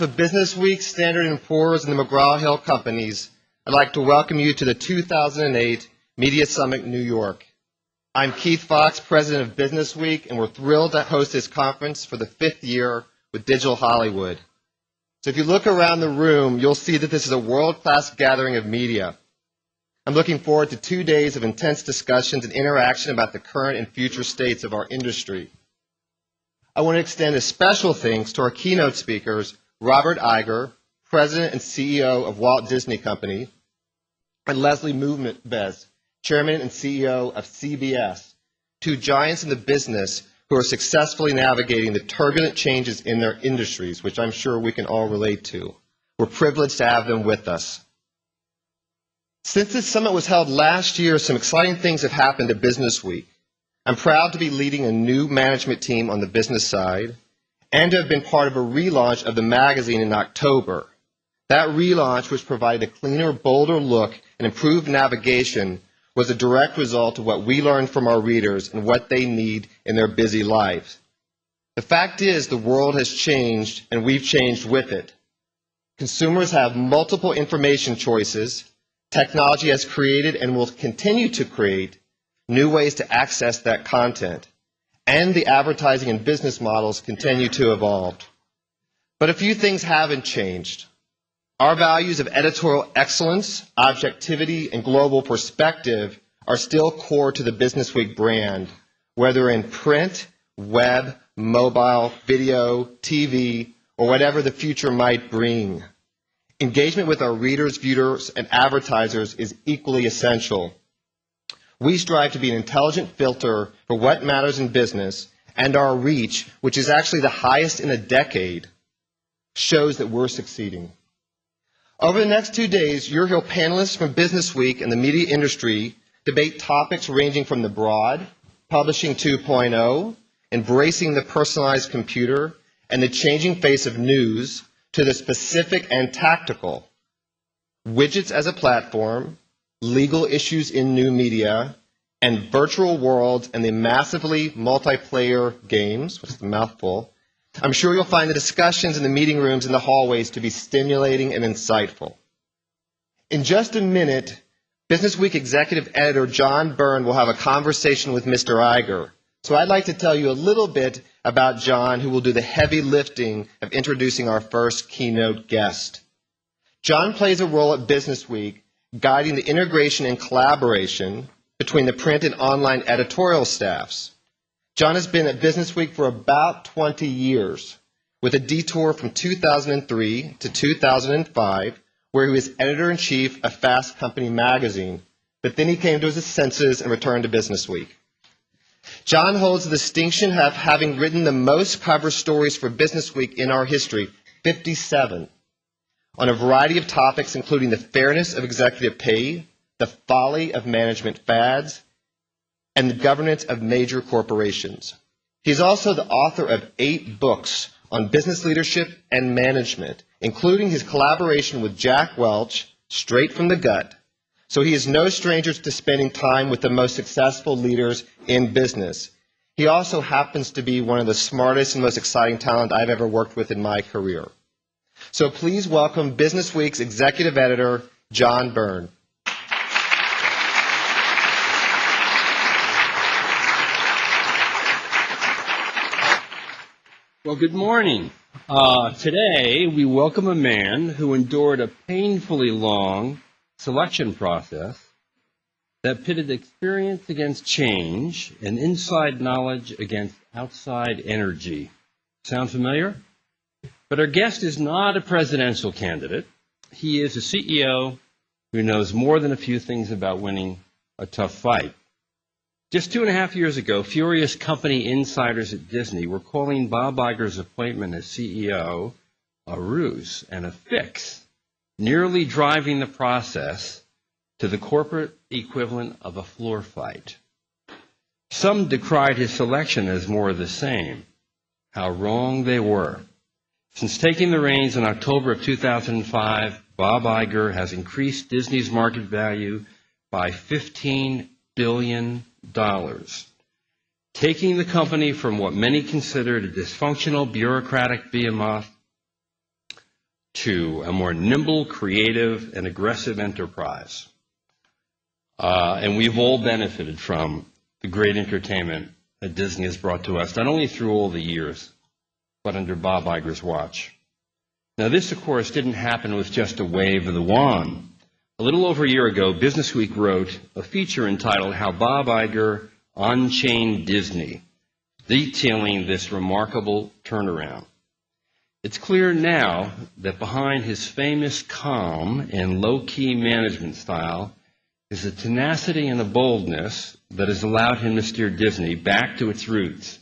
Of BusinessWeek, Standard & Poor's, and the McGraw-Hill Companies, I'd like to welcome you to the 2008 Media Summit, New York. I'm Keith Fox, president of BusinessWeek, and we're thrilled to host this conference for the 5th year with Digital Hollywood. So if you look around the room, you'll see that this is a world-class gathering of media. I'm looking forward to 2 days of intense discussions and interaction about the current and future states of our industry. I want to extend a special thanks to our keynote speakers, Robert Iger, President and CEO of Walt Disney Company, and Leslie Moonves, Chairman and CEO of CBS, two giants in the business who are successfully navigating the turbulent changes in their industries, which I'm sure we can all relate to. We're privileged to have them with us. Since this summit was held last year, some exciting things have happened at BusinessWeek. I'm proud to be leading a new management team on the business side, and to have been part of a relaunch of the magazine in October. That relaunch, which provided a cleaner, bolder look and improved navigation, was a direct result of what we learned from our readers and what they need in their busy lives. The fact is, the world has changed, and we've changed with it. Consumers have multiple information choices. Technology has created and will continue to create new ways to access that content. And the advertising and business models continue to evolve. But a few things haven't changed. Our values of editorial excellence, objectivity, and global perspective are still core to the BusinessWeek brand, whether in print, web, mobile, video, TV, or whatever the future might bring. Engagement with our readers, viewers, and advertisers is equally essential. We strive to be an intelligent filter for what matters in business, and our reach, which is actually the highest in a decade, shows that we're succeeding. Over the next 2 days, you'll hear panelists from BusinessWeek and the media industry debate topics ranging from the broad, Publishing 2.0, embracing the personalized computer, and the changing face of news, to the specific and tactical, widgets as a platform, legal issues in new media, and virtual worlds and the massively multiplayer games, which is a mouthful. I'm sure you'll find the discussions in the meeting rooms and the hallways to be stimulating and insightful. In just a minute, BusinessWeek Executive Editor John Byrne will have a conversation with Mr. Iger. So I'd like to tell you a little bit about John, who will do the heavy lifting of introducing our first keynote guest. John plays a role at BusinessWeek, guiding the integration and collaboration between the print and online editorial staffs. John has been at BusinessWeek for about 20 years, with a detour from 2003 to 2005, where he was editor-in-chief of Fast Company magazine, but then he came to his senses and returned to BusinessWeek. John holds the distinction of having written the most cover stories for BusinessWeek in our history, 57, on a variety of topics including the fairness of executive pay, the folly of management fads, and the governance of major corporations. He's also the author of 8 books on business leadership and management, including his collaboration with Jack Welch, Straight from the Gut. So he is no stranger to spending time with the most successful leaders in business. He also happens to be one of the smartest and most exciting talent I've ever worked with in my career. So please welcome BusinessWeek's Executive Editor, John Byrne. Well, good morning. Today, we welcome a man who endured a painfully long selection process that pitted experience against change and inside knowledge against outside energy. Sound familiar? But our guest is not a presidential candidate. He is a CEO who knows more than a few things about winning a tough fight. Just 2.5 years ago, furious company insiders at Disney were calling Bob Iger's appointment as CEO a ruse and a fix, nearly driving the process to the corporate equivalent of a floor fight. Some decried his selection as more of the same. How wrong they were. Since taking the reins in October of 2005, Bob Iger has increased Disney's market value by $15 billion, taking the company from what many considered a dysfunctional bureaucratic behemoth to a more nimble, creative, and aggressive enterprise. And we've all benefited from the great entertainment that Disney has brought to us, not only through all the years, but under Bob Iger's watch. Now, this, of course, didn't happen with just a wave of the wand. A little over a year ago, BusinessWeek wrote a feature entitled How Bob Iger Unchained Disney, detailing this remarkable turnaround. It's clear now that behind his famous calm and low-key management style is a tenacity and a boldness that has allowed him to steer Disney back to its roots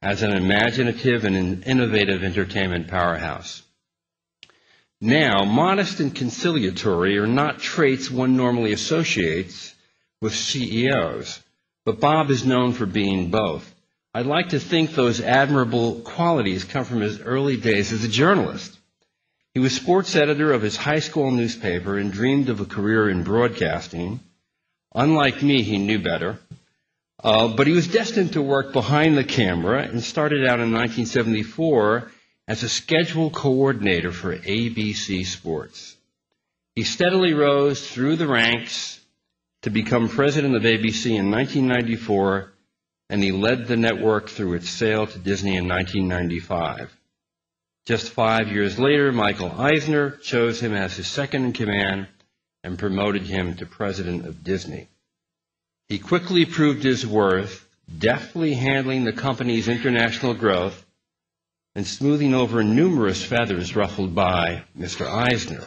as an imaginative and an innovative entertainment powerhouse. Now, modest and conciliatory are not traits one normally associates with CEOs, but Bob is known for being both. I'd like to think those admirable qualities come from his early days as a journalist. He was sports editor of his high school newspaper and dreamed of a career in broadcasting. Unlike me, he knew better. But he was destined to work behind the camera and started out in 1974 as a schedule coordinator for ABC Sports. He steadily rose through the ranks to become president of ABC in 1994, and he led the network through its sale to Disney in 1995. Just 5 years later, Michael Eisner chose him as his second-in-command and promoted him to president of Disney. He quickly proved his worth, deftly handling the company's international growth and smoothing over numerous feathers ruffled by Mr. Eisner.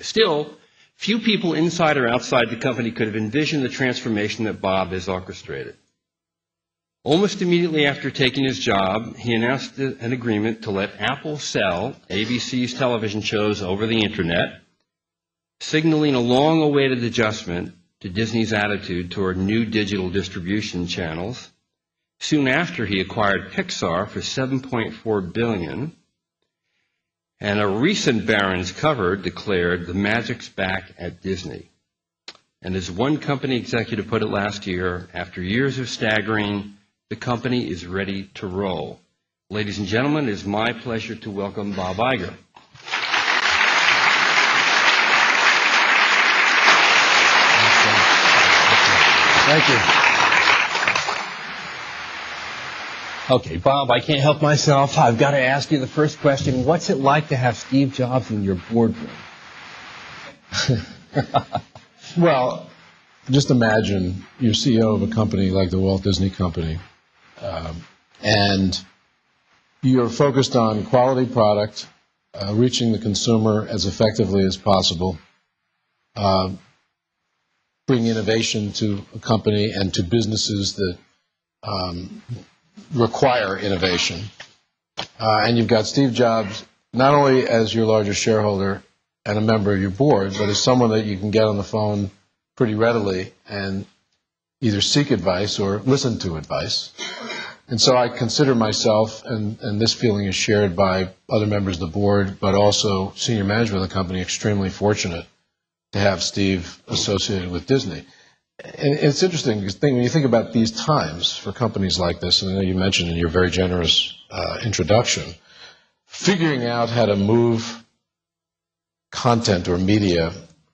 Still, few people inside or outside the company could have envisioned the transformation that Bob has orchestrated. Almost immediately after taking his job, he announced an agreement to let Apple sell ABC's television shows over the internet, signaling a long-awaited adjustment to Disney's attitude toward new digital distribution channels. Soon after, he acquired Pixar for $7.4 billion, and a recent Barron's cover declared the magic's back at Disney. And as one company executive put it last year, after years of staggering, the company is ready to roll. Ladies and gentlemen, it is my pleasure to welcome Bob Iger. Thank you. Okay, Bob, I can't help myself. I've got to ask you the first question. What's it like to have Steve Jobs in your boardroom? Well, just imagine you're CEO of a company like the Walt Disney Company, and you're focused on quality product, reaching the consumer as effectively as possible, bring innovation to a company and to businesses that require innovation. And you've got Steve Jobs not only as your largest shareholder and a member of your board, but as someone that you can get on the phone pretty readily and either seek advice or listen to advice. And so I consider myself, and this feeling is shared by other members of the board, but also senior management of the company, extremely fortunate to have Steve associated with Disney. And it's interesting because when you think about these times for companies like this, and I know you mentioned in your very generous introduction, figuring out how to move content or media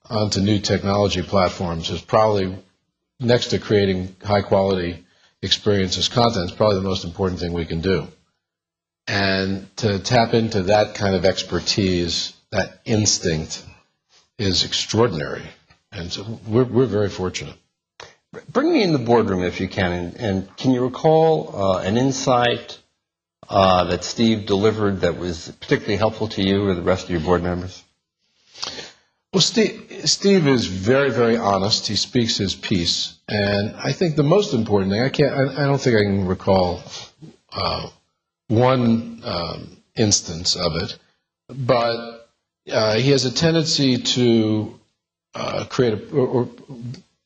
onto new technology platforms is probably, next to creating high-quality experiences content, is probably the most important thing we can do. And to tap into that kind of expertise, that instinct, is extraordinary. And so we're very fortunate. Bring me in the boardroom if you can, and can you recall an insight that Steve delivered that was particularly helpful to you or the rest of your board members? Well, Steve is very, very honest. He speaks his piece, and I think the most important thing, I don't think I can recall one instance of it, but he has a tendency to create or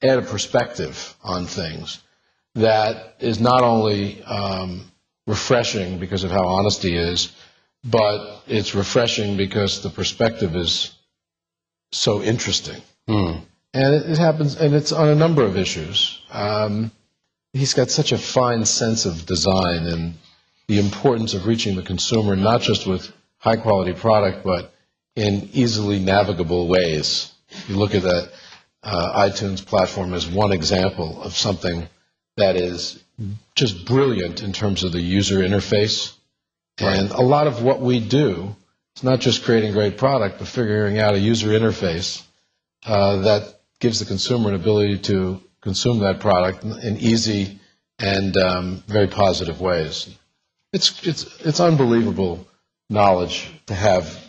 add a perspective on things that is not only refreshing because of how honest he is, but it's refreshing because the perspective is so interesting. And it happens, and it's on a number of issues. He's got such a fine sense of design and the importance of reaching the consumer, not just with high-quality product, but in easily navigable ways. You look at that iTunes platform as one example of something that is just brilliant in terms of the user interface. Right. And a lot of what we do, it's not just creating great product, but figuring out a user interface that gives the consumer an ability to consume that product in easy and very positive ways. It's unbelievable knowledge to have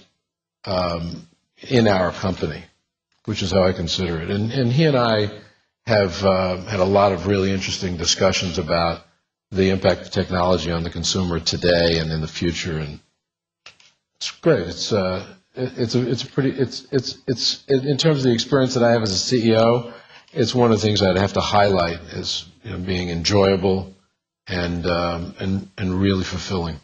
in our company, which is how I consider it. And he and I have had a lot of really interesting discussions about the impact of technology on the consumer today and in the future, and it's great. It's in terms of the experience that I have as a CEO, it's one of the things I'd have to highlight as being enjoyable and really fulfilling.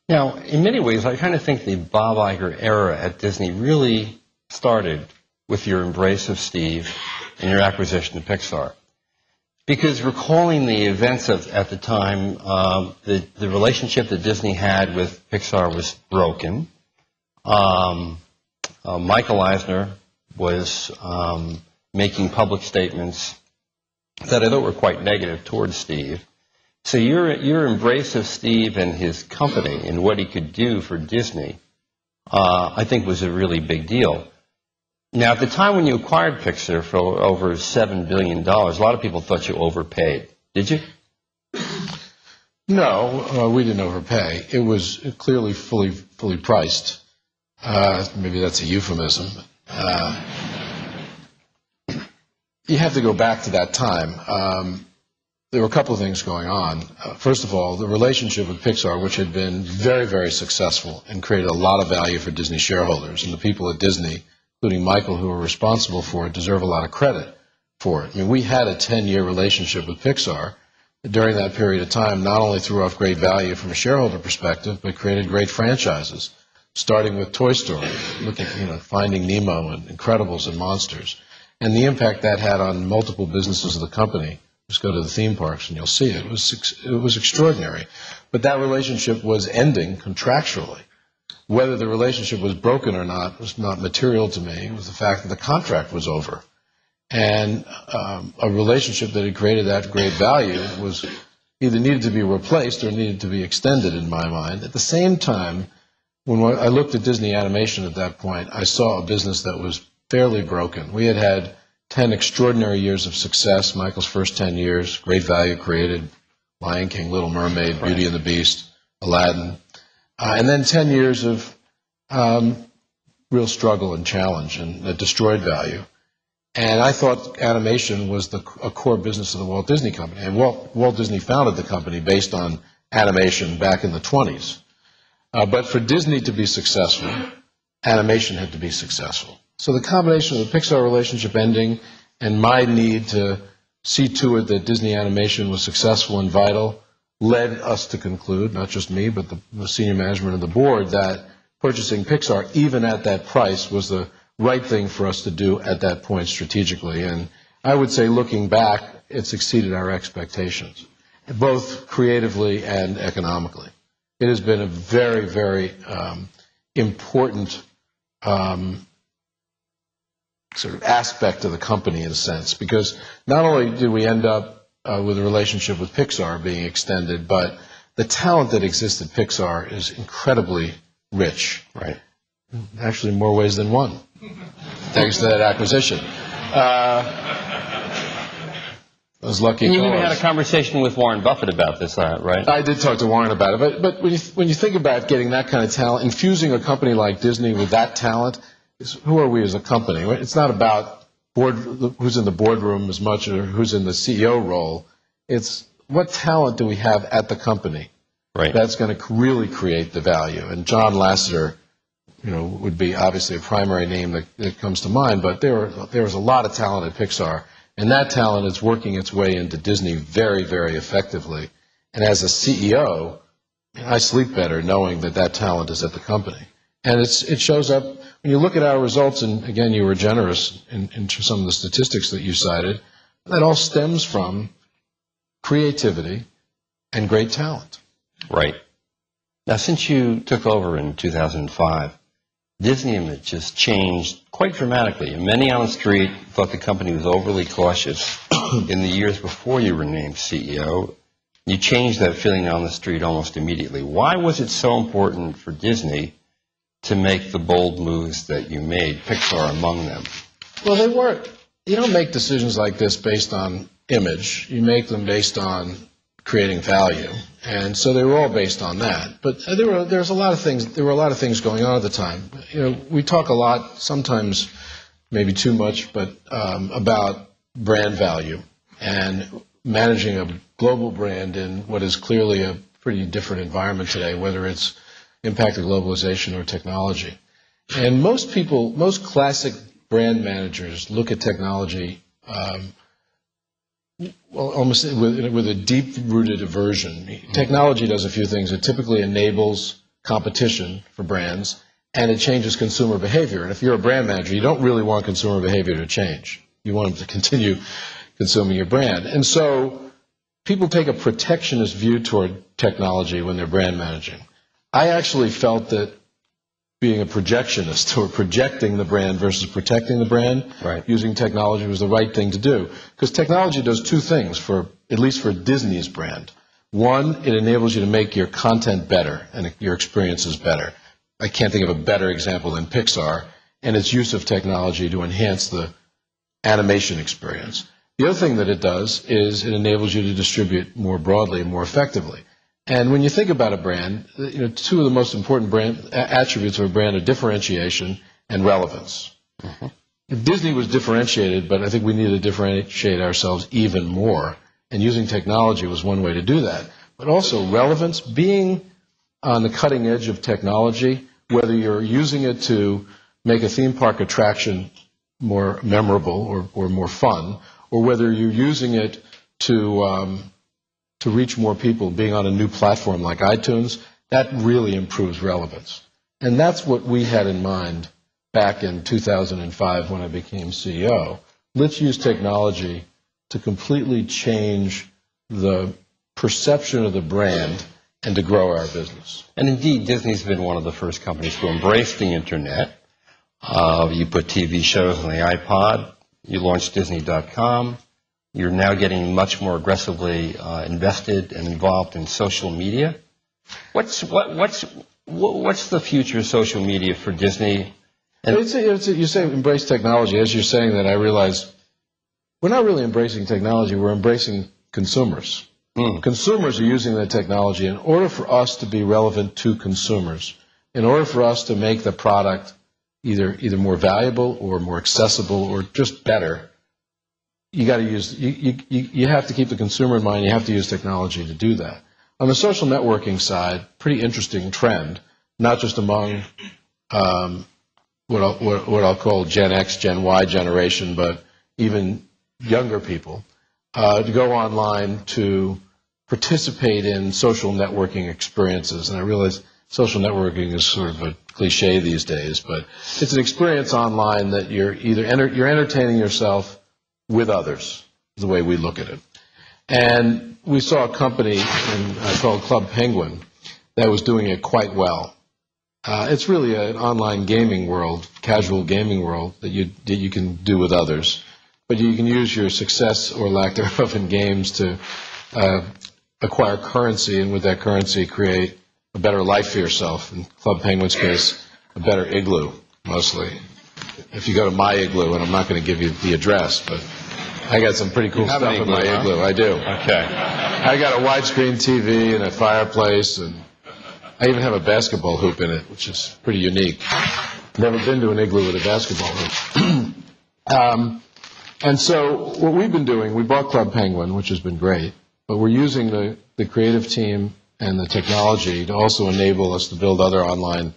Now, in many ways, I kind of think the Bob Iger era at Disney really started with your embrace of Steve and your acquisition of Pixar. Because recalling the events at the time, the relationship that Disney had with Pixar was broken. Michael Eisner was making public statements that I thought were quite negative towards Steve. So your embrace of Steve and his company and what he could do for Disney, I think was a really big deal. Now, at the time when you acquired Pixar for over $7 billion, a lot of people thought you overpaid. Did you? No, we didn't overpay. It was clearly fully priced. Maybe that's a euphemism. You have to go back to that time. There were a couple of things going on. First of all, the relationship with Pixar, which had been very, very successful and created a lot of value for Disney shareholders, and the people at Disney, including Michael, who were responsible for it, deserve a lot of credit for it. I mean, we had a 10-year relationship with Pixar. During that period of time, not only threw off great value from a shareholder perspective, but created great franchises, starting with Toy Story, Finding Nemo and Incredibles and Monsters, and the impact that had on multiple businesses of the company. Just go to the theme parks and you'll see it. It was extraordinary. But that relationship was ending contractually. Whether the relationship was broken or not was not material to me. It was the fact that the contract was over. And a relationship that had created that great value was either needed to be replaced or needed to be extended, in my mind. At the same time, when I looked at Disney Animation at that point, I saw a business that was fairly broken. We had 10 extraordinary years of success, Michael's first 10 years, great value created, Lion King, Little Mermaid, Beauty and the Beast, Aladdin, and then 10 years of real struggle and challenge and destroyed value. And I thought animation was a core business of the Walt Disney Company. And Walt Disney founded the company based on animation back in the 20s. But for Disney to be successful, animation had to be successful. So the combination of the Pixar relationship ending and my need to see to it that Disney Animation was successful and vital led us to conclude, not just me, but the senior management of the board, that purchasing Pixar, even at that price, was the right thing for us to do at that point strategically. And I would say, looking back, it's exceeded our expectations, both creatively and economically. It has been a very, very important sort of aspect of the company, in a sense, because not only did we end up with a relationship with Pixar being extended, but the talent that exists at Pixar is incredibly rich. Right. Actually, more ways than one, thanks to that acquisition. I was lucky. And you even had a conversation with Warren Buffett about this, right? I did talk to Warren about it, but when you think about getting that kind of talent, infusing a company like Disney with that talent, who are we as a company? It's not about who's in the boardroom as much or who's in the CEO role. It's what talent do we have at the company that's going to really create the value. And John Lasseter, would be obviously a primary name that comes to mind, but there was a lot of talent at Pixar, and that talent is working its way into Disney very, very effectively. And as a CEO, I sleep better knowing that talent is at the company. And it shows up when you look at our results, and again, you were generous in some of the statistics that you cited. That all stems from creativity and great talent. Right. Now, since you took over in 2005, Disney image has changed quite dramatically. And many on the street thought the company was overly cautious in the years before you were named CEO. You changed that feeling on the street almost immediately. Why was it so important for Disney to make the bold moves that you made, Pixar among them? Well, they weren't. You don't make decisions like this based on image. You make them based on creating value, and so they were all based on that. But there were a lot of things going on at the time. We talk a lot, sometimes maybe too much, but about brand value and managing a global brand in what is clearly a pretty different environment today, whether it's impact of globalization or technology. And most classic brand managers look at technology almost with a deep-rooted aversion. Technology does a few things. It typically enables competition for brands, and it changes consumer behavior. And if you're a brand manager, you don't really want consumer behavior to change. You want them to continue consuming your brand. And so people take a protectionist view toward technology when they're brand managing. I actually felt that being a projectionist or projecting the brand versus protecting the brand using technology was the right thing to do. Because technology does two things, at least for Disney's brand. One, it enables you to make your content better and your experiences better. I can't think of a better example than Pixar and its use of technology to enhance the animation experience. The other thing that it does is it enables you to distribute more broadly and more effectively. And when you think about a brand, two of the most important brand attributes of a brand are differentiation and relevance. Mm-hmm. Disney was differentiated, but I think we need to differentiate ourselves even more. And using technology was one way to do that. But also relevance, being on the cutting edge of technology, whether you're using it to make a theme park attraction more memorable or more fun, or whether you're using it to reach more people, being on a new platform like iTunes, that really improves relevance. And that's what we had in mind back in 2005 when I became CEO. Let's use technology to completely change the perception of the brand and to grow our business. And indeed, Disney's been one of the first companies to embrace the Internet. You put TV shows on the iPod. You launched Disney.com. You're now getting much more aggressively invested and involved in social media. What's the future of social media for Disney? And you say embrace technology. As you're saying that, I realize we're not really embracing technology. We're embracing consumers. Consumers are using the technology in order for us to be relevant to consumers, in order for us to make the product either more valuable or more accessible or just better. You got to use. You have to keep the consumer in mind. You have to use technology to do that. On the social networking side, pretty interesting trend, not just among what I'll call Gen X, Gen Y generation, but even younger people, to go online to participate in social networking experiences. And I realize social networking is sort of a cliche these days, but it's an experience online that you're you're entertaining yourself with others, is the way we look at it. And we saw a company called Club Penguin that was doing it quite well. It's really an online gaming world, casual gaming world that you can do with others. But you can use your success or lack thereof in games to acquire currency, and with that currency create a better life for yourself. In Club Penguin's case, a better igloo, mostly. If you go to my igloo, and I'm not going to give you the address, but I got some pretty cool stuff in my igloo. I do. Okay. I got a widescreen TV and a fireplace, and I even have a basketball hoop in it, which is pretty unique. Never been to an igloo with a basketball hoop. And so what we've been doing, we bought Club Penguin, which has been great, but we're using the creative team and the technology to also enable us to build other online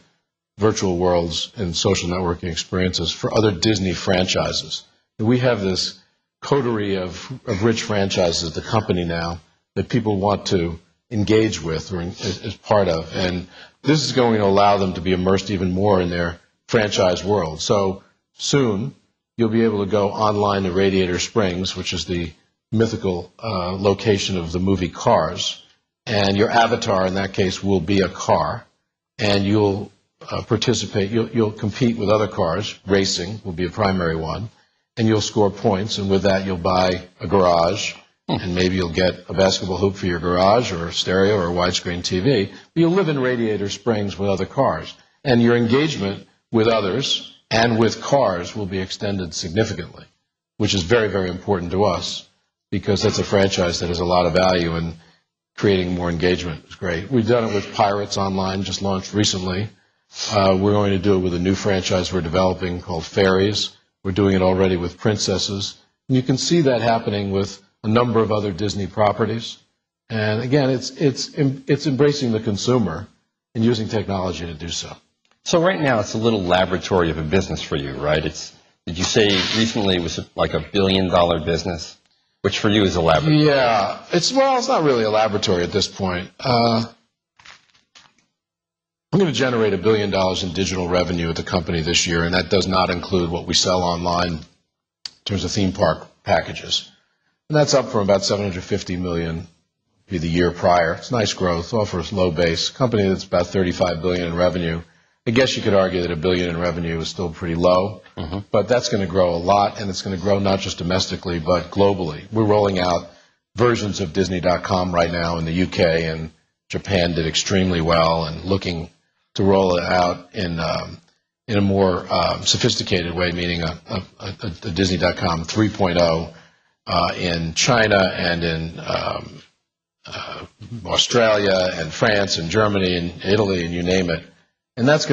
virtual worlds and social networking experiences for other Disney franchises. And we have this coterie of rich franchises at the company now that people want to engage with or as part of. And this is going to allow them to be immersed even more in their franchise world. So soon you'll be able to go online to Radiator Springs, which is the mythical location of the movie Cars. And your avatar in that case will be a car. And you'll participate. You'll compete with other cars. Racing will be a primary one, and you'll score points. And with that, you'll buy a garage, and maybe you'll get a basketball hoop for your garage, or a stereo, or a widescreen TV. But you'll live in Radiator Springs with other cars, and your engagement with others and with cars will be extended significantly, which is very, very important to us because that's a franchise that has a lot of value, and creating more engagement is great. We've done it with Pirates Online, just launched recently. We're going to do it with a new franchise we're developing called Fairies. We're doing it already with Princesses. And you can see that happening with a number of other Disney properties. And again, it's embracing the consumer and using technology to do so. So right now it's a little laboratory of a business for you, right? Did you say recently it was like $1 billion business, which for you is a laboratory? Yeah, it's not really a laboratory at this point. I'm going to generate $1 billion in digital revenue at the company this year, and that does not include what we sell online in terms of theme park packages. And that's up from about $750 million the year prior. It's nice growth, off a low base. Company that's about $35 billion in revenue. I guess you could argue that $1 billion in revenue is still pretty low, but that's going to grow a lot, and it's going to grow not just domestically, but globally. We're rolling out versions of Disney.com right now in the UK, and Japan did extremely well, and looking to roll it out in a more sophisticated way, meaning a Disney.com 3.0 in China and in Australia and France and Germany and Italy and you name it. And that's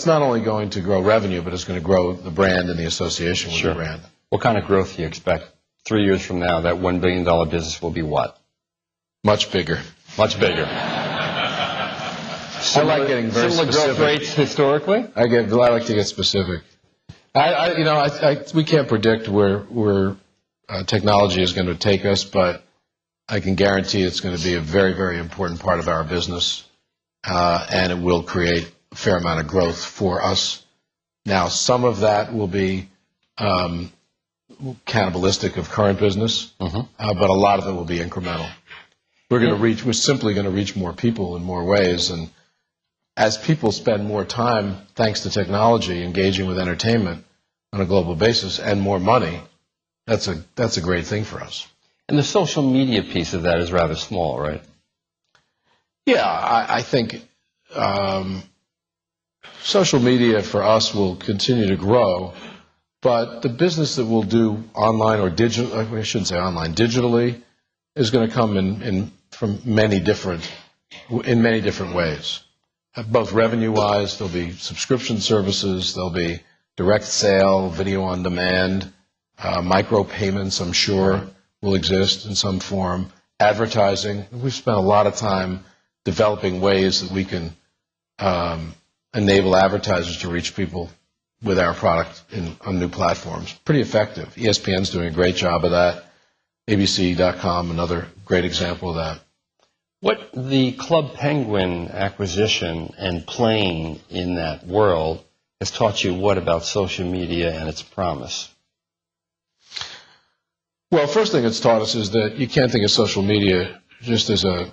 not only going to grow revenue, but it's going to grow the brand and the association with the brand. What kind of growth do you expect 3 years from now? That $1 billion business will be what? Much bigger. Much bigger. I like getting very similar specific. Growth rates historically? I like to get specific. We can't predict where technology is going to take us, but I can guarantee it's going to be a very, very important part of our business, and it will create a fair amount of growth for us. Now, some of that will be cannibalistic of current business, but a lot of it will be incremental. We're simply going to reach more people in more ways, and as people spend more time, thanks to technology, engaging with entertainment on a global basis and more money, that's a great thing for us. And the social media piece of that is rather small, right? Yeah, I think social media for us will continue to grow, but the business that we'll do online or digital, I shouldn't say online, digitally, is going to come in many different ways. Both revenue-wise, there'll be subscription services, there'll be direct sale, video on demand, micropayments, I'm sure, will exist in some form. Advertising, we've spent a lot of time developing ways that we can enable advertisers to reach people with our product on new platforms. Pretty effective. ESPN's doing a great job of that. ABC.com, another great example of that. What the Club Penguin acquisition and playing in that world has taught you what about social media and its promise? Well, first thing it's taught us is that you can't think of social media just as a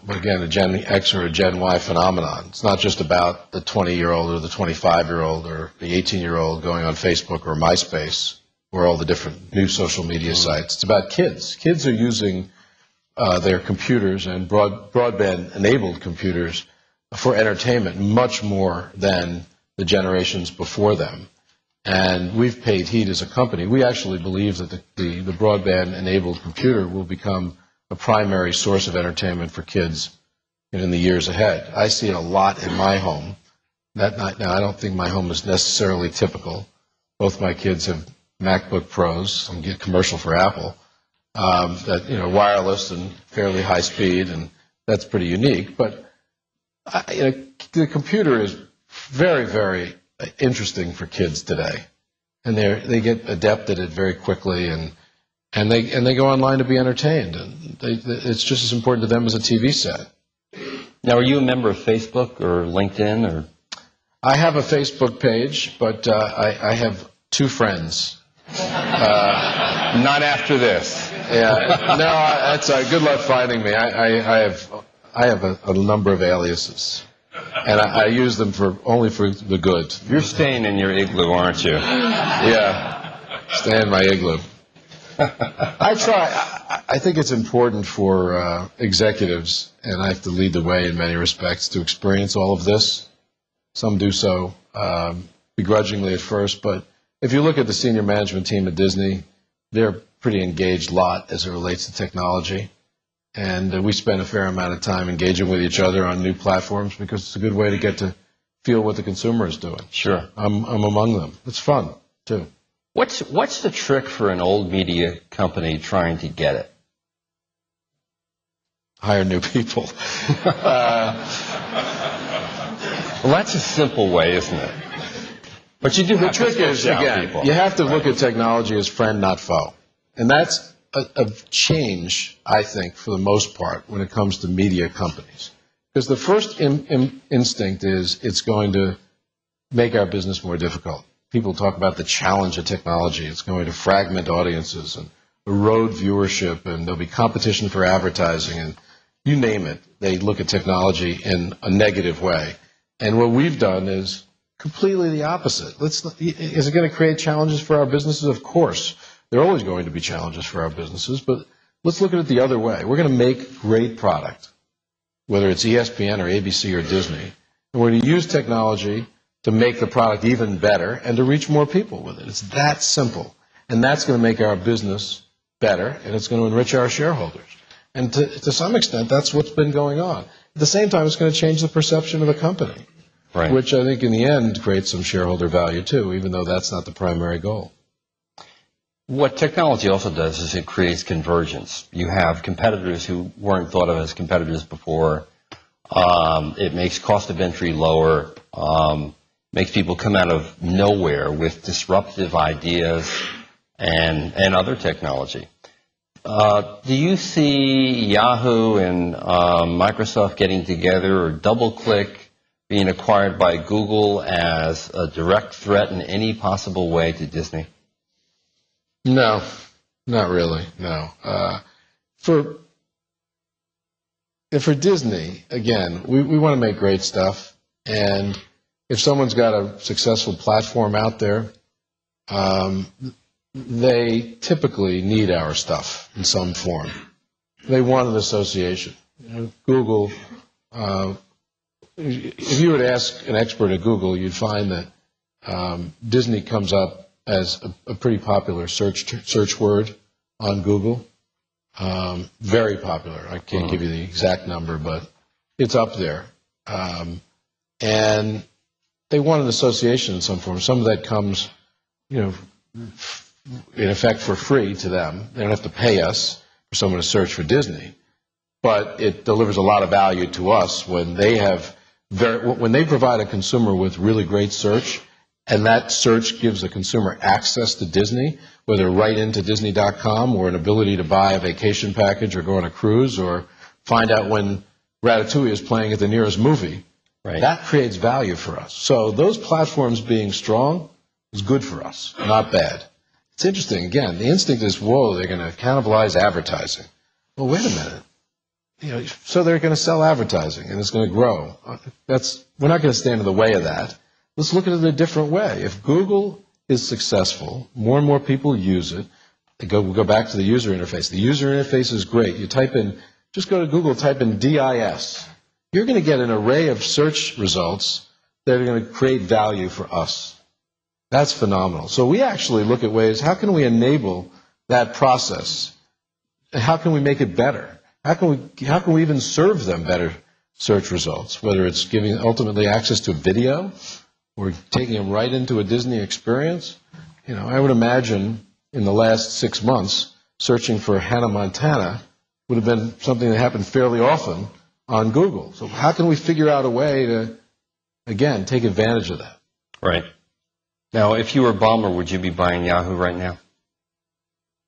Gen X or a Gen Y phenomenon. It's not just about the 20-year-old or the 25-year-old or the 18-year-old going on Facebook or MySpace or all the different new social media sites. It's about kids. Kids are using their computers and broadband-enabled computers for entertainment much more than the generations before them. And we've paid heed as a company. We actually believe that the broadband-enabled computer will become a primary source of entertainment for kids in the years ahead. I see it a lot in my home. Now, I don't think my home is necessarily typical. Both my kids have MacBook Pros and get commercial for Apple. Wireless and fairly high speed, and that's pretty unique. But the computer is very, very interesting for kids today, and they get adept at it very quickly, and they go online to be entertained, and it's just as important to them as a TV set. Now, are you a member of Facebook or LinkedIn or? I have a Facebook page, but I have 2 friends. Not after this. Yeah, no, that's good luck finding me. I have a number of aliases. and I use them only for the good. You're staying in your igloo, aren't you? Yeah, stay in my igloo. I try. I think it's important for executives, and I have to lead the way in many respects, to experience all of this. Some do so begrudgingly at first, but if you look at the senior management team at Disney, they're a pretty engaged lot as it relates to technology. And we spend a fair amount of time engaging with each other on new platforms because it's a good way to get to feel what the consumer is doing. Sure. I'm among them. It's fun, too. What's the trick for an old media company trying to get it? Hire new people. Well, that's a simple way, isn't it? But you do have The trick to is, out again, people. you have to look at technology as friend, not foe. And that's a change, I think, for the most part, when it comes to media companies. Because the first instinct is it's going to make our business more difficult. People talk about the challenge of technology. It's going to fragment audiences and erode viewership, and there'll be competition for advertising, and you name it. They look at technology in a negative way. And what we've done is completely the opposite. Is it going to create challenges for our businesses? Of course. There are always going to be challenges for our businesses, but let's look at it the other way. We're going to make great product, whether it's ESPN or ABC or Disney, and we're going to use technology to make the product even better and to reach more people with it. It's that simple. And that's going to make our business better, and it's going to enrich our shareholders. And to some extent, that's what's been going on. At the same time, it's going to change the perception of the company, Right. which I think in the end creates some shareholder value too, even though that's not the primary goal. What technology also does is it creates convergence. You have competitors who weren't thought of as competitors before. It makes cost of entry lower, makes people come out of nowhere with disruptive ideas and other technology. Do you see Yahoo and Microsoft getting together, or DoubleClick being acquired by Google as a direct threat in any possible way to Disney? No, not really, no. For Disney, again, we want to make great stuff, and if someone's got a successful platform out there, they typically need our stuff in some form. They want an association. Google, if you were to ask an expert at Google, you'd find that Disney comes up as a pretty popular search word on Google. Very popular. I can't give you the exact number, but it's up there. And they want an association in some form. Some of that comes, in effect for free to them. They don't have to pay us for someone to search for Disney. But it delivers a lot of value to us when they provide a consumer with really great search, and that search gives the consumer access to Disney, whether right into Disney.com or an ability to buy a vacation package or go on a cruise or find out when Ratatouille is playing at the nearest movie. Right. That creates value for us. So those platforms being strong is good for us, not bad. It's interesting, again, the instinct is, whoa, they're going to cannibalize advertising. Well, wait a minute. So they're going to sell advertising, and it's going to grow. We're not going to stand in the way of that. Let's look at it a different way. If Google is successful, more and more people use it. We'll go back to the user interface. The user interface is great. Just go to Google, type in DIS. You're going to get an array of search results that are going to create value for us. That's phenomenal. So we actually look at ways, how can we enable that process? And how can we make it better? How can we even serve them better search results, whether it's giving ultimately access to video or taking them right into a Disney experience? I would imagine in the last 6 months, searching for Hannah Montana would have been something that happened fairly often on Google. So how can we figure out a way to, again, take advantage of that? Right. Now, if you were Ballmer, would you be buying Yahoo right now?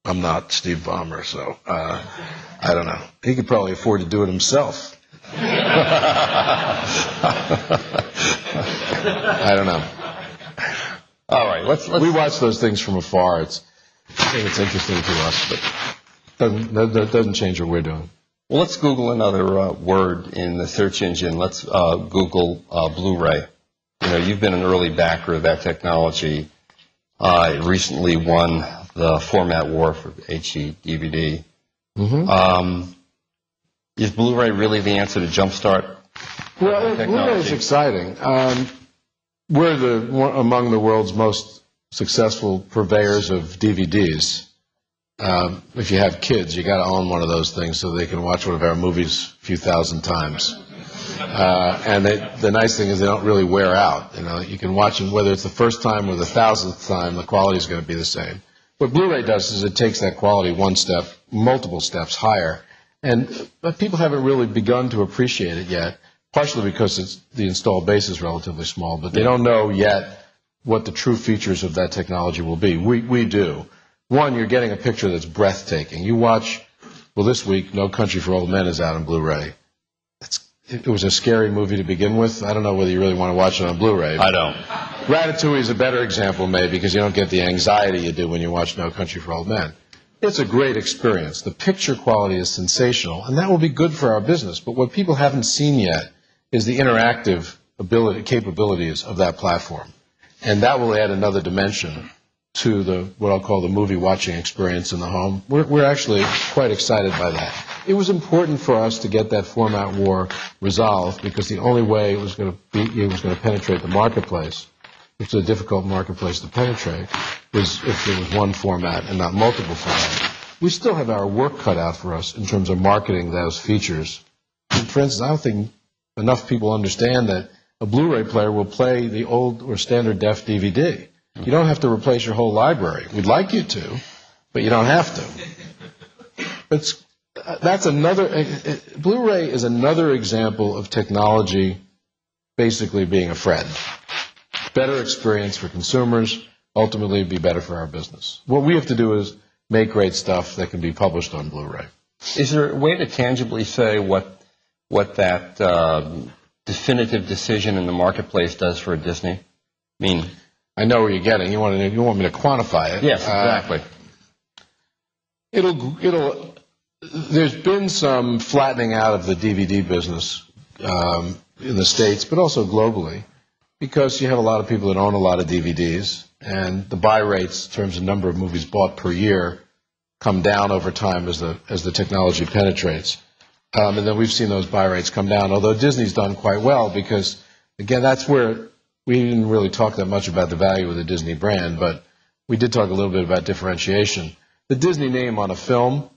I'm not Steve Ballmer, so I don't know. He could probably afford to do it himself. I don't know. All right, We watch those things from afar. I think it's interesting to us, but that doesn't change what we're doing. Well, let's Google another word in the search engine. Let's Google Blu-ray. You know, you've been an early backer of that technology. It recently won the format war for HD DVD. Is Blu-ray really the answer to jumpstart? Well, Blu-ray is exciting. We're among the world's most successful purveyors of DVDs. If you have kids, you got to own one of those things so they can watch one of our movies a few thousand times. And the nice thing is they don't really wear out. You know, you can watch them whether it's the first time or the 1,000th time. The quality is going to be the same. What Blu-ray does is it takes that quality one step, multiple steps higher, but people haven't really begun to appreciate it yet. Partially because the installed base is relatively small, but they don't know yet what the true features of that technology will be. We do. One, you're getting a picture that's breathtaking. You watch, well, this week, No Country for Old Men is out on Blu-ray. It was a scary movie to begin with. I don't know whether you really want to watch it on Blu-ray. I don't. Ratatouille is a better example, maybe, because you don't get the anxiety you do when you watch No Country for Old Men. It's a great experience. The picture quality is sensational, and that will be good for our business. But what people haven't seen yet is the interactive capabilities of that platform. And that will add another dimension to what I'll call the movie watching experience in the home. We're actually quite excited by that. It was important for us to get that format war resolved because the only way it was going to penetrate the marketplace, which is a difficult marketplace to penetrate, was if there was one format and not multiple formats. We still have our work cut out for us in terms of marketing those features. And for instance, I don't think enough people understand that a Blu-ray player will play the old or standard def DVD. You don't have to replace your whole library. We'd like you to, but you don't have to. Blu-ray is another example of technology basically being a friend. Better experience for consumers, ultimately be better for our business. What we have to do is make great stuff that can be published on Blu-ray. Is there a way to tangibly say what that definitive decision in the marketplace does for Disney? I mean, I know where you're getting. You want me to quantify it? Yes, exactly. There's been some flattening out of the DVD business in the States, but also globally, because you have a lot of people that own a lot of DVDs, and the buy rates in terms of number of movies bought per year come down over time as the technology penetrates. And then we've seen those buy rates come down, although Disney's done quite well because, again, that's where we didn't really talk that much about the value of the Disney brand, but we did talk a little bit about differentiation. The Disney name on a film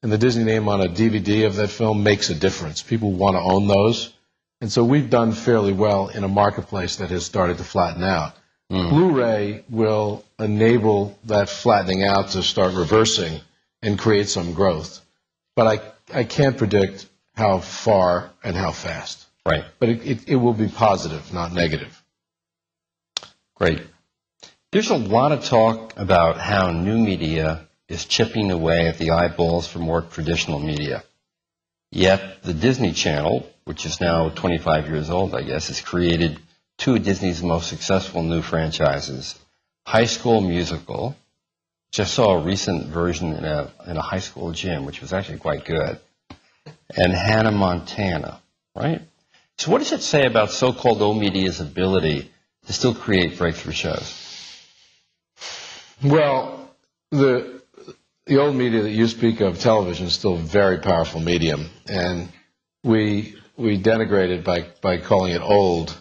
and the Disney name on a DVD of that film makes a difference. People want to own those. And so we've done fairly well in a marketplace that has started to flatten out. Blu-ray will enable that flattening out to start reversing and create some growth. But I can't predict how far and how fast. Right. But it will be positive, not negative. Great. There's a lot of talk about how new media is chipping away at the eyeballs for more traditional media. Yet the Disney Channel, which is now 25 years old, I guess, has created two of Disney's most successful new franchises, High School Musical, which I saw a recent version in a high school gym, which was actually quite good, and Hannah Montana, right? So what does it say about so-called old media's ability to still create breakthrough shows? Well, the old media that you speak of, television, is still a very powerful medium, and we denigrate it by calling it old,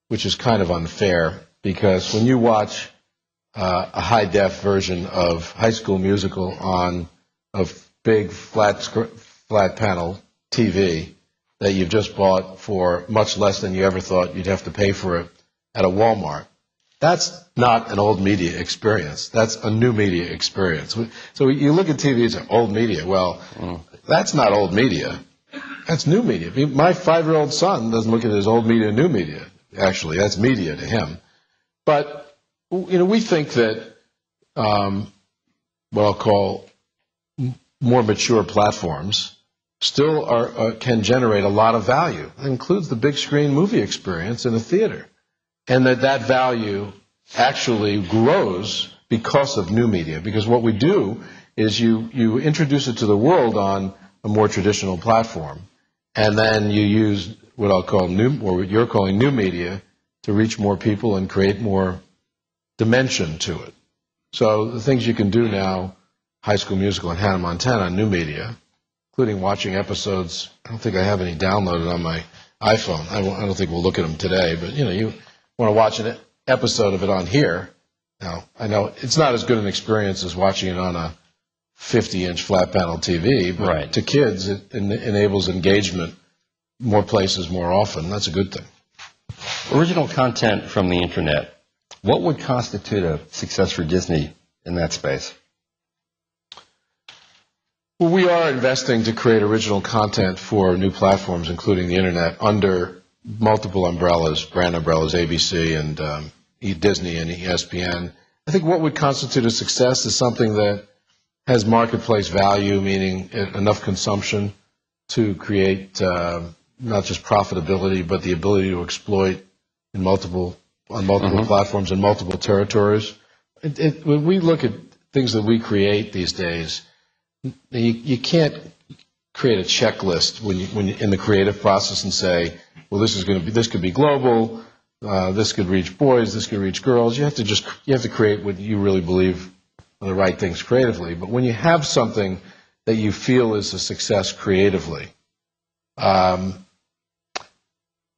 which is kind of unfair, because when you watch a high-def version of High School Musical on a big flat panel TV that you've just bought for much less than you ever thought you'd have to pay for it at a Walmart, that's not an old media experience. That's a new media experience. So you look at TV as old media. Well, that's not old media. That's new media. My 5-year-old son doesn't look at it as old media, new media. Actually, that's media to him. But we think that what I'll call more mature platforms still can generate a lot of value. It includes the big screen movie experience in a theater. And that value actually grows because of new media. Because what we do is you introduce it to the world on a more traditional platform. And then you use what I'll call new, or what you're calling new media, to reach more people and create more dimension to it. So the things you can do now, High School Musical and Hannah Montana on new media, including watching episodes. I don't think I have any downloaded on my iPhone. I don't think we'll look at them today, but you want to watch an episode of it on here. Now, I know it's not as good an experience as watching it on a 50-inch flat panel TV, but Right. to kids, it enables engagement more places more often. That's a good thing. Original content from the internet. What would constitute a success for Disney in that space? Well, we are investing to create original content for new platforms, including the internet, under multiple umbrellas, brand umbrellas, ABC and Disney and ESPN. I think what would constitute a success is something that has marketplace value, meaning enough consumption to create not just profitability, but the ability to exploit on multiple platforms in multiple territories. When we look at things that we create these days, you can't create a checklist when you in the creative process and say, well, this could be global, this could reach boys, this could reach girls. You have to create what you really believe are the right things creatively. But when you have something that you feel is a success creatively,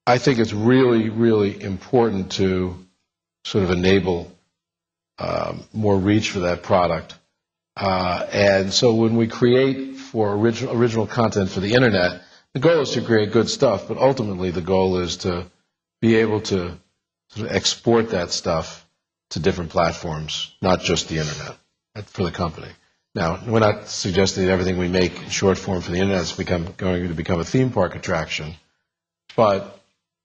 I think it's really, really important to sort of enable more reach for that product. And so when we create for original content for the internet, the goal is to create good stuff, but ultimately the goal is to be able to sort of export that stuff to different platforms, not just the internet, for the company. Now, we're not suggesting that everything we make in short form for the internet is going to become a theme park attraction, but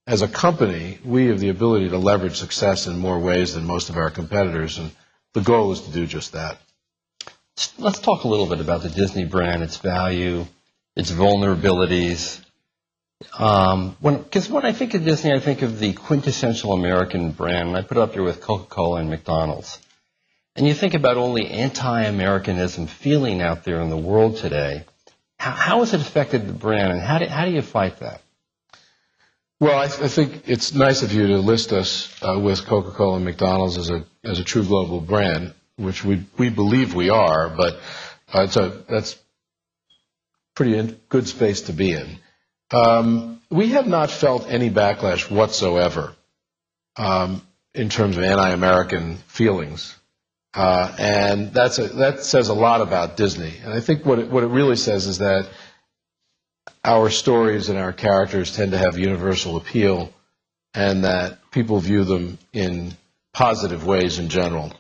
as a company, we have the ability to leverage success in more ways than most of our competitors, and the goal is to do just that. Let's talk a little bit about the Disney brand, its value, its vulnerabilities. Because when I think of Disney, I think of the quintessential American brand, and I put it up here with Coca-Cola and McDonald's. And you think about only anti-Americanism feeling out there in the world today. How has it affected the brand, and how do you fight that? Well, I think it's nice of you to list us with Coca-Cola and McDonald's as a true global brand, which we believe we are, but that's pretty good space to be in. We have not felt any backlash whatsoever in terms of anti-American feelings, and that says a lot about Disney. And I think what it really says is that our stories and our characters tend to have universal appeal, and that people view them in positive ways in general.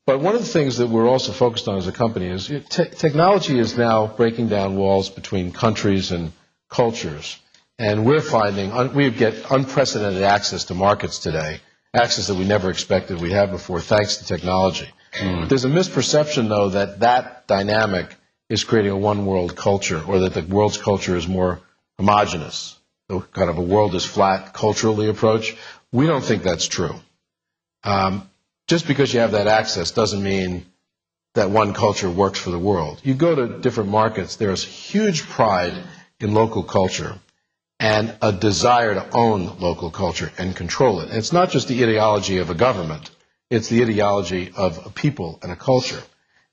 But one of the things that we're also focused on as a company is technology is now breaking down walls between countries and cultures. And we're finding we get unprecedented access to markets today, access that we never expected we'd have before, thanks to technology. There's a misperception, though, that dynamic is creating a one-world culture, or that the world's culture is more homogenous, the kind of a world is flat culturally approach. We don't think that's true. Just because you have that access doesn't mean that one culture works for the world. You go to different markets, there's huge pride in local culture and a desire to own local culture and control it. And it's not just the ideology of a government, it's the ideology of a people and a culture.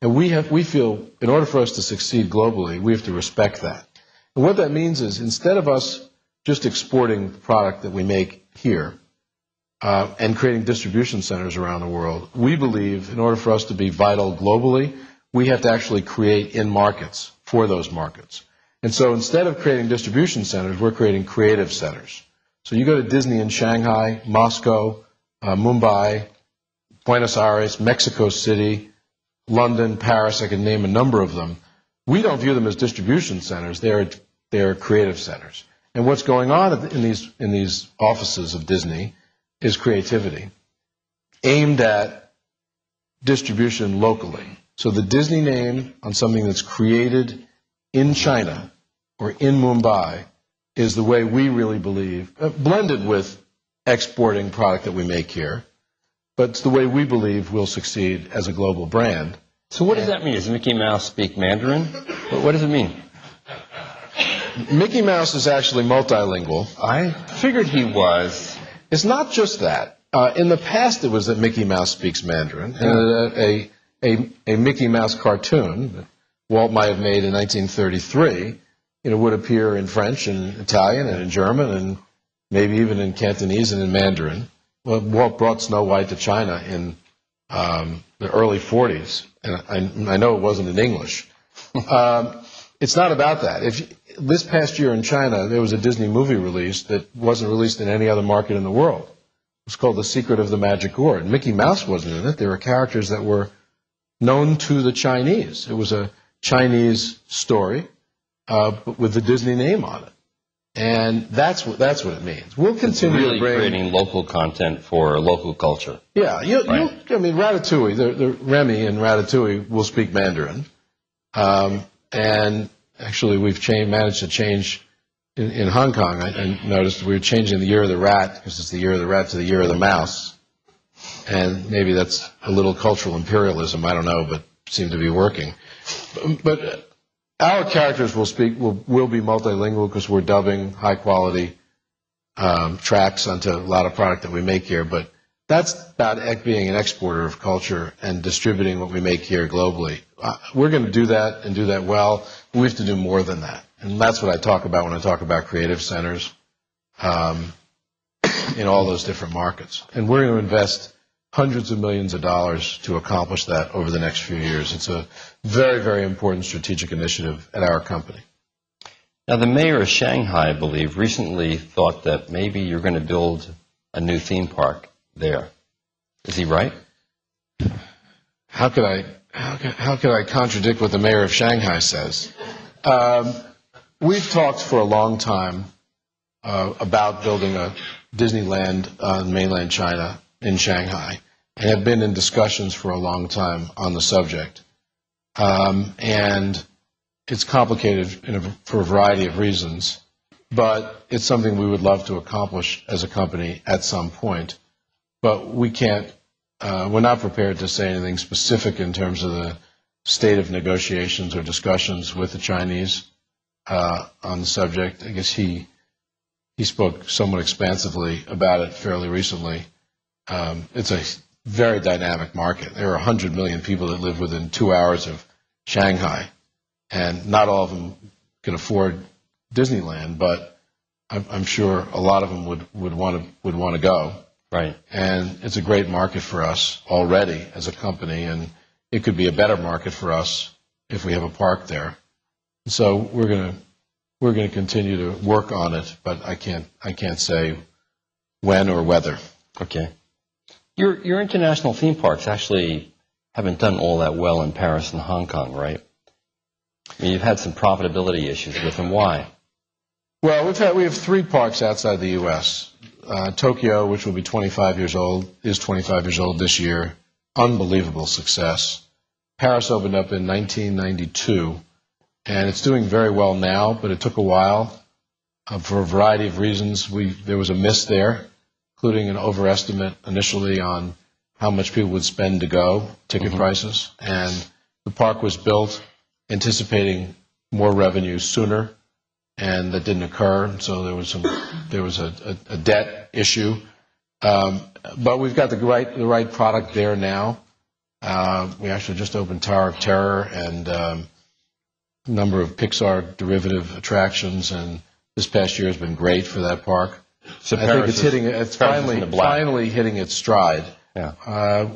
And we feel in order for us to succeed globally, we have to respect that. And what that means is instead of us just exporting the product that we make here, and creating distribution centers around the world, we believe in order for us to be vital globally, we have to actually create in markets for those markets. And so instead of creating distribution centers, we're creating creative centers. So you go to Disney in Shanghai, Moscow, Mumbai, Buenos Aires, Mexico City, London, Paris, I can name a number of them. We don't view them as distribution centers, they're creative centers. And what's going on in these offices of Disney is creativity aimed at distribution locally. So the Disney name on something that's created in China or in Mumbai is the way we really believe, blended with exporting product that we make here, but it's the way we believe we'll succeed as a global brand. So what does that mean? Does Mickey Mouse speak Mandarin? What does it mean? Mickey Mouse is actually multilingual. I figured he was. It's not just that. In the past, it was that Mickey Mouse speaks Mandarin, and a Mickey Mouse cartoon that Walt might have made in 1933, would appear in French and Italian and in German and maybe even in Cantonese and in Mandarin. Well, Walt brought Snow White to China in the early 40s, and I know it wasn't in English. It's not about that. This past year in China, there was a Disney movie release that wasn't released in any other market in the world. It was called The Secret of the Magic Gourd. Mickey Mouse wasn't in it. There were characters that were known to the Chinese. It was a Chinese story, but with the Disney name on it. And that's what it means. We'll continue really to bring creating local content for local culture. Yeah, Ratatouille, the Remy in Ratatouille will speak Mandarin, and actually we've managed to change in Hong Kong. I noticed we were changing the Year of the Rat because it's the Year of the Rat to the Year of the Mouse, and maybe that's a little cultural imperialism. I don't know, but seemed to be working. But our characters will be multilingual because we're dubbing high quality tracks onto a lot of product that we make here. But that's about being an exporter of culture and distributing what we make here globally. We're going to do that and do that well. We have to do more than that. And that's what I talk about when I talk about creative centers in all those different markets. And we're going to invest hundreds of millions of dollars to accomplish that over the next few years. It's a very, very important strategic initiative at our company. Now, the mayor of Shanghai, I believe, recently thought that maybe you're going to build a new theme park there. Is he right? How could I contradict what the mayor of Shanghai says? We've talked for a long time about building a Disneyland on mainland China in Shanghai, and have been in discussions for a long time on the subject. And it's complicated for a variety of reasons, but it's something we would love to accomplish as a company at some point. But we can't, we're not prepared to say anything specific in terms of the state of negotiations or discussions with the Chinese on the subject. I guess he spoke somewhat expansively about it fairly recently. It's a very dynamic market. There are 100 million people that live within 2 hours of Shanghai, and not all of them can afford Disneyland, but I'm sure a lot of them would want to go. Right. And it's a great market for us already as a company, and it could be a better market for us if we have a park there. So we're going to continue to work on it, but I can't say when or whether. Okay. Your international theme parks actually haven't done all that well in Paris and Hong Kong, right? I mean, you've had some profitability issues with them. Why? Well, we have 3 parks outside the U.S. Tokyo, which will be 25 years old, is 25 years old this year. Unbelievable success. Paris opened up in 1992, and it's doing very well now, but it took a while for a variety of reasons. There was a miss there, including an overestimate initially on how much people would spend to go, ticket prices. And the park was built anticipating more revenue sooner, and that didn't occur. So there was a debt issue. But we've got the right product there now. We actually just opened Tower of Terror and a number of Pixar derivative attractions, and this past year has been great for that park. So I think it's finally hitting its stride. Yeah.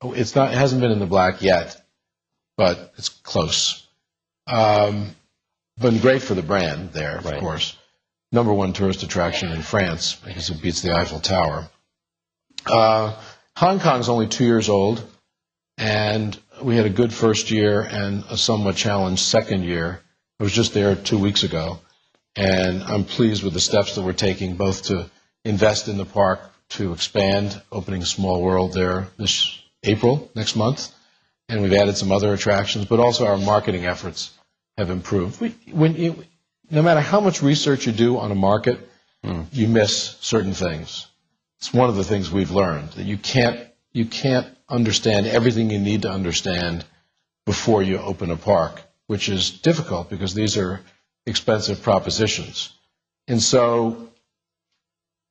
It hasn't been in the black yet, but it's close. Been great for the brand there, of course. Number 1 tourist attraction in France because it beats the Eiffel Tower. Hong Kong's only 2 years old, and we had a good first year and a somewhat challenged second year. I was just there 2 weeks ago, and I'm pleased with the steps that we're taking, both to invest in the park, to expand, opening Small World there this April, next month, and we've added some other attractions, but also our marketing efforts have improved. No matter how much research you do on a market, you miss certain things. It's one of the things we've learned, that you can't understand everything you need to understand before you open a park, which is difficult because these are expensive propositions. And so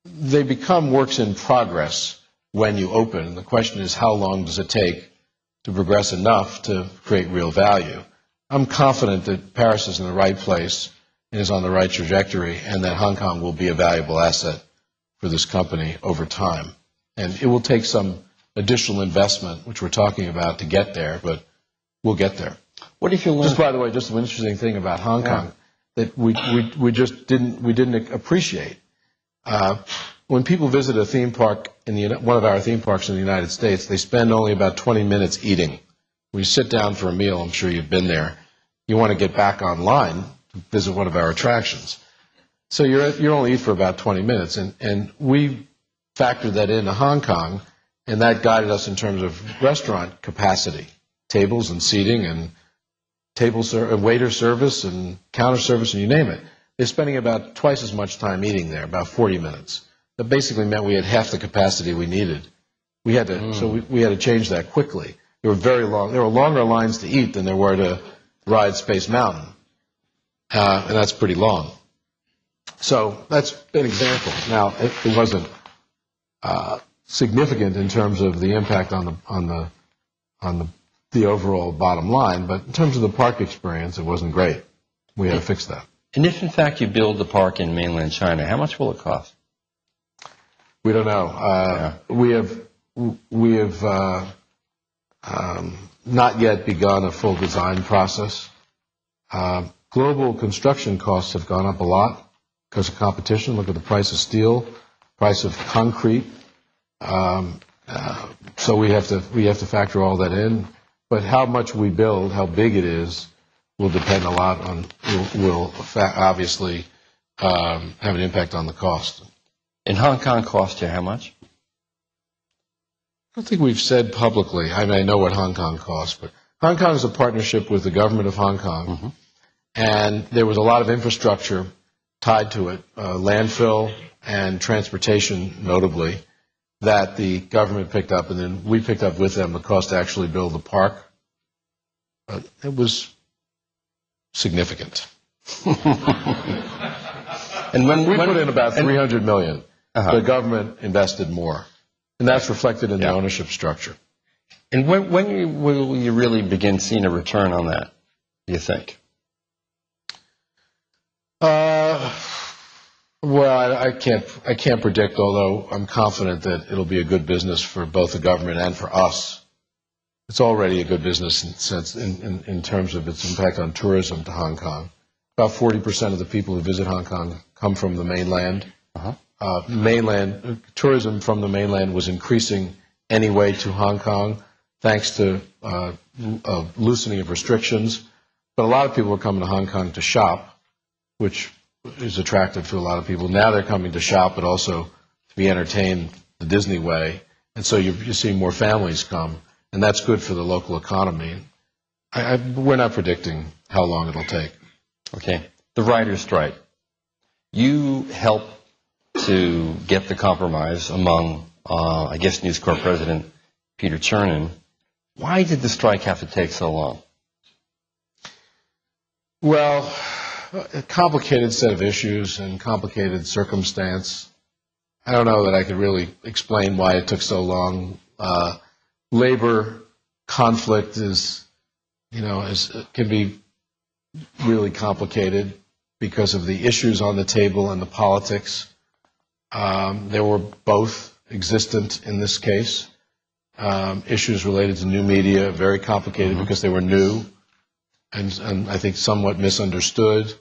they become works in progress when you open. And the question is, how long does it take to progress enough to create real value? I'm confident that Paris is in the right place and is on the right trajectory, and that Hong Kong will be a valuable asset for this company over time. And it will take some additional investment, which we're talking about, to get there, but we'll get there. What if you learn? Just by the way, just an interesting thing about Hong Kong that we just didn't appreciate. When people visit a theme park one of our theme parks in the United States, they spend only about 20 minutes eating. When you sit down for a meal, I'm sure you've been there, you want to get back online to visit one of our attractions. So you only eat for about 20 minutes, and we factored that into Hong Kong, and that guided us in terms of restaurant capacity, tables and seating and waiter service and counter service, and you name it. They're spending about twice as much time eating there, about 40 minutes. That basically meant we had half the capacity we needed. We had to change that quickly. There were longer lines to eat than there were to ride Space Mountain, and that's pretty long. So that's an example. Now it wasn't significant in terms of the impact on the overall bottom line, but in terms of the park experience, it wasn't great. We had to fix that. And if in fact you build the park in mainland China, how much will it cost? We don't know. We have not yet begun a full design process. Global construction costs have gone up a lot because of competition. Look at the price of steel, price of concrete. So we have to factor all that in. But how much we build, how big it is, will depend a lot on. Will obviously have an impact on the cost. And Hong Kong cost you how much? I don't think we've said publicly. I mean, I know what Hong Kong costs, but Hong Kong is a partnership with the government of Hong Kong, and there was a lot of infrastructure tied to it, landfill and transportation, notably, that the government picked up, and then we picked up with them the cost to actually build the park. It was significant. And when we put in about $300 million, the government invested more, and that's reflected in the ownership structure. And when will you really begin seeing a return on that, do you think? Well, I can't predict, although I'm confident that it'll be a good business for both the government and for us. It's already a good business in terms of its impact on tourism to Hong Kong. About 40% of the people who visit Hong Kong come from the mainland. Tourism from the mainland was increasing anyway to Hong Kong, thanks to loosening of restrictions. But a lot of people are coming to Hong Kong to shop, which is attractive to a lot of people. Now they're coming to shop, but also to be entertained the Disney way. And so you're seeing more families come, and that's good for the local economy. We're not predicting how long it'll take. Okay. The writer's strike. You helped to get the compromise among, I guess, News Corp President Peter Chernin. Why did the strike have to take so long? Well, a complicated set of issues and complicated circumstance. I don't know that I could really explain why it took so long. Labor conflict can be really complicated because of the issues on the table and the politics. There were both existent in this case. Issues related to new media, very complicated because they were new and I think somewhat misunderstood.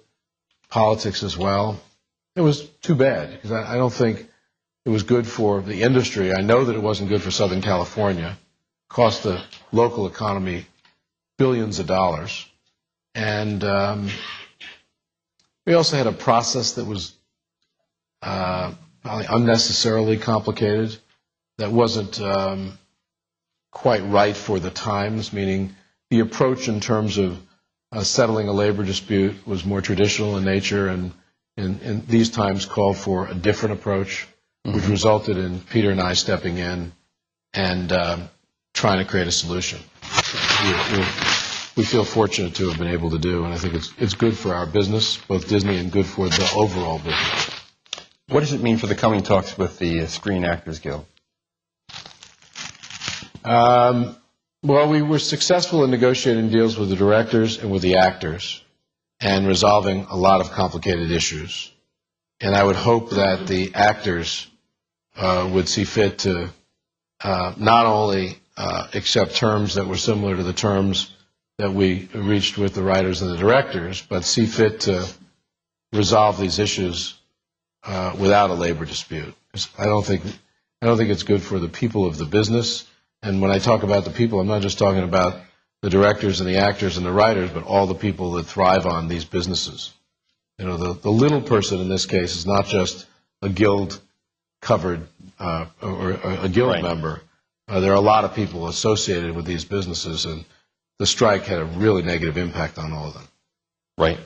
Politics as well. It was too bad because I don't think it was good for the industry. I know that it wasn't good for Southern California. It cost the local economy billions of dollars. And we also had a process that was probably unnecessarily complicated, that wasn't quite right for the times, meaning the approach in terms of settling a labor dispute was more traditional in nature, and these times called for a different approach, which resulted in Peter and I stepping in and trying to create a solution. we feel fortunate to have been able to do, and I think it's good for our business, both Disney, and good for the overall business. What does it mean for the coming talks with the Screen Actors Guild? Well, we were successful in negotiating deals with the directors and with the actors and resolving a lot of complicated issues. And I would hope that the actors would see fit to not only accept terms that were similar to the terms that we reached with the writers and the directors, but see fit to resolve these issues without a labor dispute. I don't think it's good for the people of the business. And when I talk about the people, I'm not just talking about the directors and the actors and the writers, but all the people that thrive on these businesses. You know, the little person in this case is not just a guild covered or a guild member. There are a lot of people associated with these businesses, and the strike had a really negative impact on all of them. Right.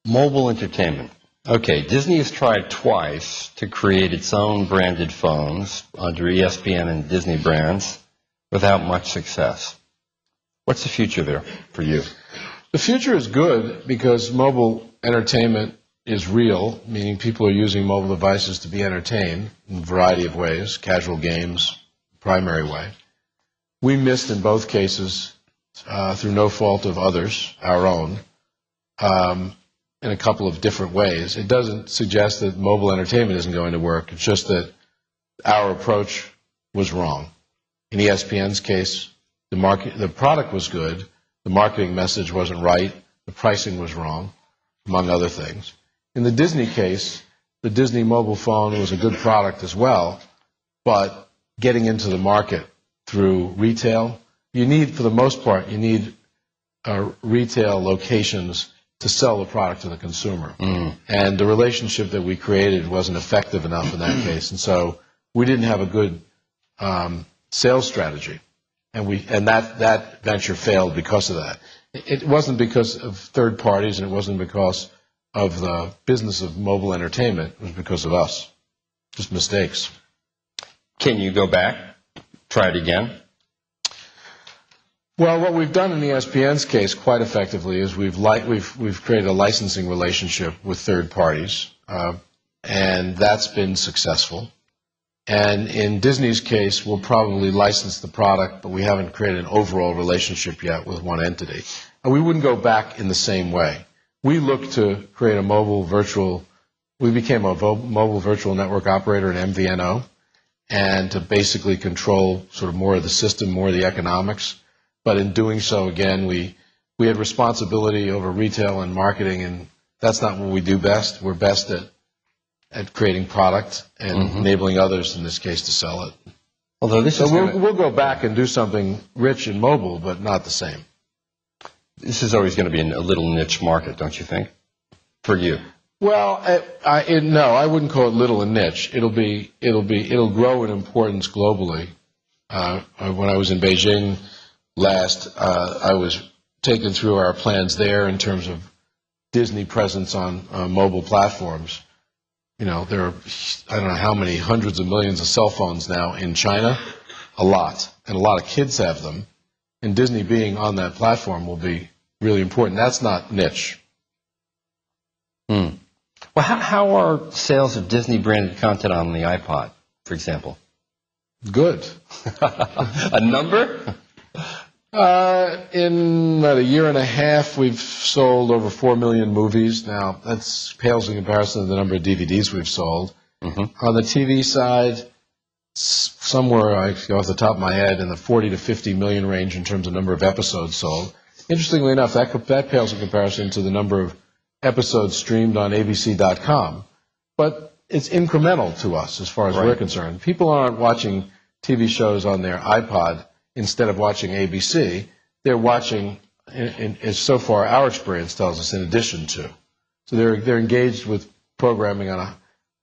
Mobile entertainment. Okay, Disney has tried twice to create its own branded phones under ESPN and Disney brands without much success. What's the future there for you? The future is good because mobile entertainment is real, meaning people are using mobile devices to be entertained in a variety of ways, casual games, primary way. We missed in both cases through no fault of others, our own, in a couple of different ways. It doesn't suggest that mobile entertainment isn't going to work. It's just that our approach was wrong. In ESPN's case, the product was good, the marketing message wasn't right, the pricing was wrong, among other things. In the Disney case, the Disney mobile phone was a good product as well, but getting into the market through retail, for the most part, you need retail locations to sell the product to the consumer. And the relationship that we created wasn't effective enough in that case. And so we didn't have a good sales strategy. And that venture failed because of that. It wasn't because of third parties, and it wasn't because of the business of mobile entertainment. It was because of us. Just mistakes. Can you go back, try it again? Well, what we've done in ESPN's case quite effectively is we've created a licensing relationship with third parties, and that's been successful. And in Disney's case, we'll probably license the product, but we haven't created an overall relationship yet with one entity. And we wouldn't go back in the same way. We looked to create we became a mobile virtual network operator, an MVNO, and to basically control sort of more of the system, more of the economics. But in doing so, again, we had responsibility over retail and marketing, and that's not what we do best. We're best at creating product and enabling others, in this case, to sell it. Although we'll go back and do something rich in mobile, but not the same. This is always going to be a little niche market, don't you think, for you? Well, no, I wouldn't call it little and niche. It'll grow in importance globally. When I was in Beijing last, I was taken through our plans there in terms of Disney presence on mobile platforms. You know, there are, I don't know how many hundreds of millions of cell phones now in China, a lot, and a lot of kids have them. And Disney being on that platform will be really important. That's not niche. Well, how are sales of Disney-branded content on the iPod, for example? Good. A number? In about a year and a half, we've sold over 4 million movies. Now, that pales in comparison to the number of DVDs we've sold. On the TV side, somewhere, off the top of my head, in the 40 to 50 million range in terms of number of episodes sold. Interestingly enough, that pales in comparison to the number of episodes streamed on ABC.com. But it's incremental to us as far as we're concerned. People aren't watching TV shows on their iPod instead of watching ABC. They're watching, as so far our experience tells us, in addition to. So they're engaged with programming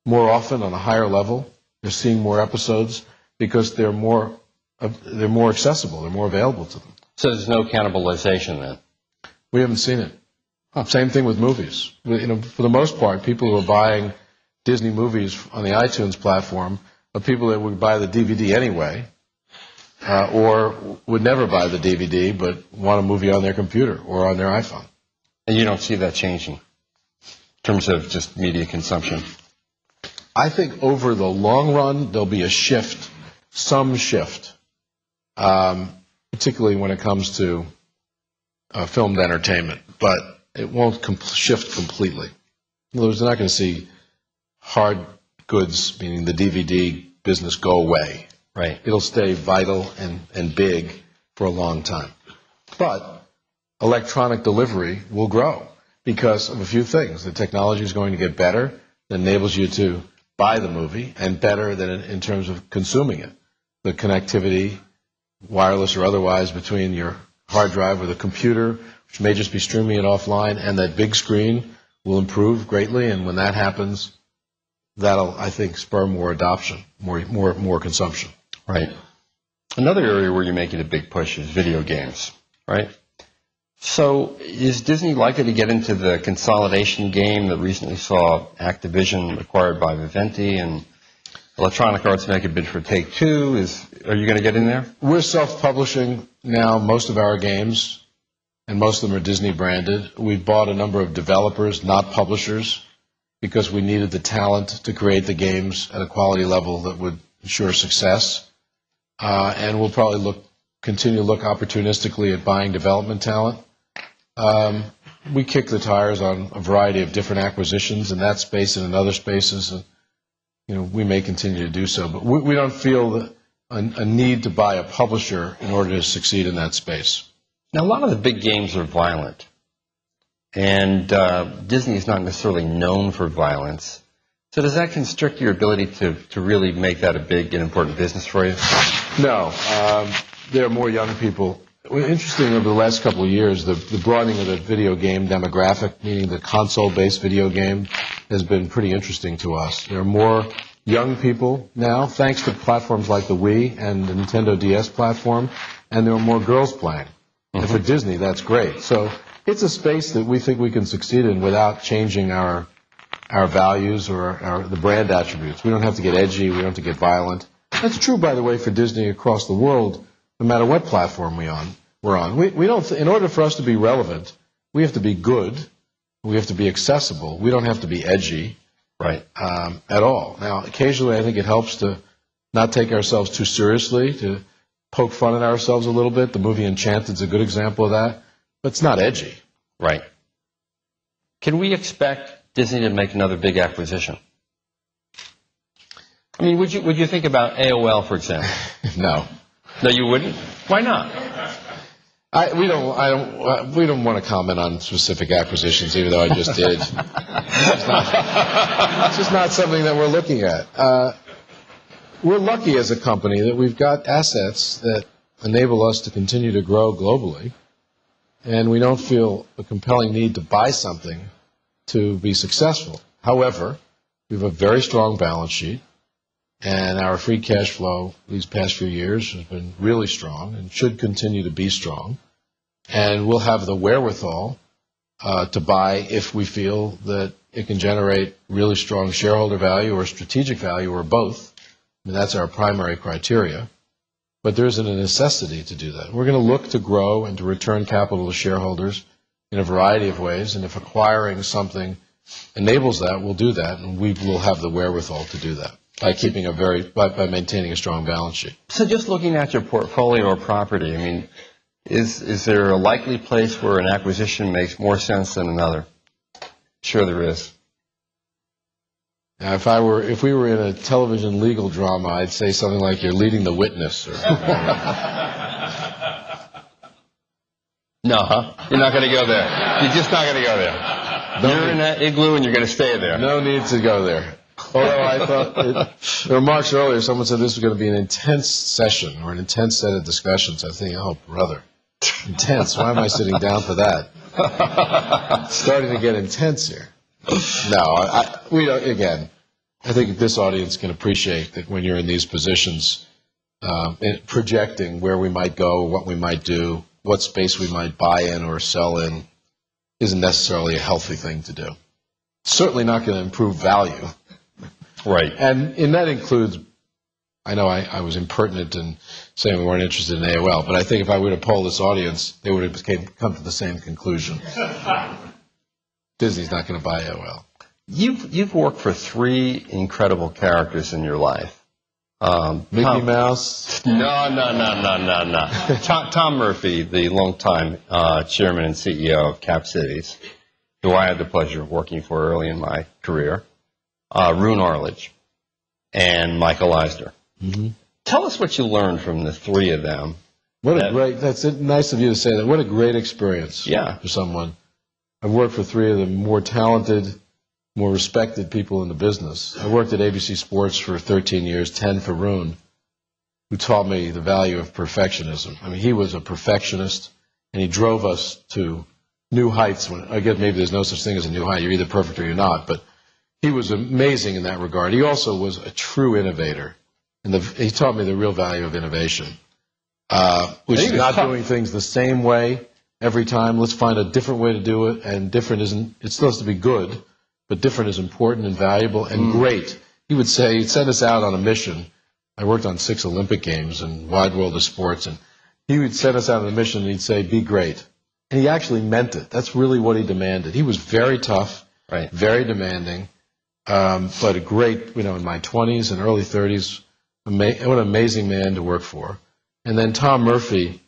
more often on a higher level. They're seeing more episodes because they're more accessible. They're more available to them. So there's no cannibalization then? We haven't seen it. Same thing with movies. For the most part, people who are buying Disney movies on the iTunes platform are people that would buy the DVD anyway. or would never buy the DVD but want a movie on their computer or on their iPhone. And you don't see that changing in terms of just media consumption? I think over the long run, there'll be a shift, some shift, particularly when it comes to filmed entertainment, but it won't shift completely. In other words, they're not going to see hard goods, meaning the DVD business, go away. Right. It'll stay vital and big for a long time. But electronic delivery will grow because of a few things. The technology is going to get better that enables you to buy the movie, and better than in terms of consuming it. The connectivity, wireless or otherwise, between your hard drive or the computer, which may just be streaming it offline, and that big screen will improve greatly. And when that happens, that'll, I think, spur more adoption, more consumption. Right. Another area where you're making a big push is video games, right? So is Disney likely to get into the consolidation game that recently saw Activision acquired by Vivendi and Electronic Arts make a bid for Take-Two? Are you going to get in there? We're self-publishing now most of our games, and most of them are Disney branded. We bought a number of developers, not publishers, because we needed the talent to create the games at a quality level that would ensure success. And we'll probably continue to look opportunistically at buying development talent. We kick the tires on a variety of different acquisitions in that space and in other spaces. And, we may continue to do so, but we don't feel a need to buy a publisher in order to succeed in that space. Now, a lot of the big games are violent, and Disney is not necessarily known for violence. So does that constrict your ability to really make that a big and important business for you? No. There are more young people. Interesting, over the last couple of years, the broadening of the video game demographic, meaning the console-based video game, has been pretty interesting to us. There are more young people now, thanks to platforms like the Wii and the Nintendo DS platform, and there are more girls playing. Mm-hmm. And for Disney, that's great. So it's a space that we think we can succeed in without changing our values or the brand attributes. We don't have to get edgy. We don't have to get violent. That's true, by the way, for Disney across the world, no matter what platform we're on. We don't. In order for us to be relevant, we have to be good. We have to be accessible. We don't have to be edgy, right? At all. Now, occasionally, I think it helps to not take ourselves too seriously, to poke fun at ourselves a little bit. The movie Enchanted is a good example of that, but it's not edgy, right? Can we expect Disney to make another big acquisition? I mean, would you think about AOL, for example? No. No, you wouldn't? Why not? We don't want to comment on specific acquisitions, even though I just did. It's just not something that we're looking at. We're lucky as a company that we've got assets that enable us to continue to grow globally, and we don't feel a compelling need to buy something to be successful. However, we have a very strong balance sheet, and our free cash flow these past few years has been really strong and should continue to be strong. And we'll have the wherewithal to buy if we feel that it can generate really strong shareholder value or strategic value or both. I mean, that's our primary criteria. But there isn't a necessity to do that. We're going to look to grow and to return capital to shareholders in a variety of ways. And if acquiring something enables that, we'll do that. And we will have the wherewithal to do that by maintaining a strong balance sheet. So just looking at your portfolio or property, I mean, is there a likely place where an acquisition makes more sense than another? Sure there is. Now, if we were in a television legal drama, I'd say something like you're leading the witness. Or No, huh? You're not going to go there. You're just not going to go there. You're in that igloo and you're going to stay there. No need to go there. Although I thought, the remarks earlier, someone said this was going to be an intense session or an intense set of discussions. I think, oh, brother, intense. Why am I sitting down for that? It's starting to get intense here. No, we don't. Again, I think this audience can appreciate that when you're in these positions, projecting where we might go, what we might do, what space we might buy in or sell in, isn't necessarily a healthy thing to do. Certainly not going to improve value. Right. And that includes I know I was impertinent in saying we weren't interested in AOL, but I think if I were to poll this audience, they would have come to the same conclusion. Disney's not going to buy AOL. You've worked for 3 incredible characters in your life. Mickey Mouse? No. Tom Murphy, the longtime chairman and CEO of Cap Cities, who I had the pleasure of working for early in my career. Roone Arledge, and Michael Eisner. Mm-hmm. Tell us what you learned from the 3 of them. That's nice of you to say that. What a great experience for someone. I've worked for 3 of the more talented, more respected people in the business. I worked at ABC Sports for 13 years, 10 for Roone, who taught me the value of perfectionism. I mean, he was a perfectionist, and he drove us to new heights. I guess maybe there's no such thing as a new height. You're either perfect or you're not, but he was amazing in that regard. He also was a true innovator, and he taught me the real value of innovation, which is not doing things the same way every time. Let's find a different way to do it, and different isn't. It's supposed to be good, but different is important and valuable and great. He would say, he'd send us out on a mission. I worked on 6 Olympic Games and wide world of sports, and he would send us out on a mission, and he'd say, be great. And he actually meant it. That's really what he demanded. He was very tough, very demanding, but a great, in my 20s and early 30s, what an amazing man to work for. And then Tom Murphy,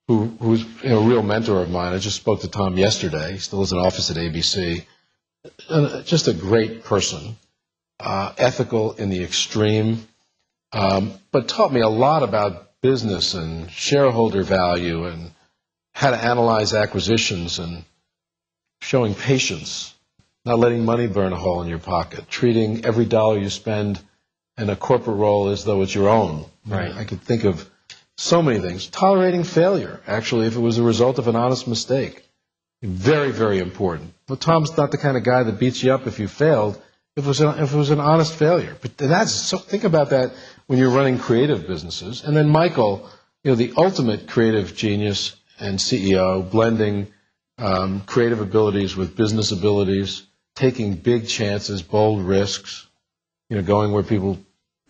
who's a real mentor of mine. I just spoke to Tom yesterday. He still has an office at ABC. Just a great person, ethical in the extreme, but taught me a lot about business and shareholder value and how to analyze acquisitions and showing patience, not letting money burn a hole in your pocket, treating every dollar you spend in a corporate role as though it's your own. Right. I could think of so many things. Tolerating failure, actually, if it was a result of an honest mistake. Very, very important. Well, Tom's not the kind of guy that beats you up if you failed, if it was an honest failure. But think about that when you're running creative businesses. And then Michael, the ultimate creative genius and CEO, blending creative abilities with business abilities, taking big chances, bold risks, going where people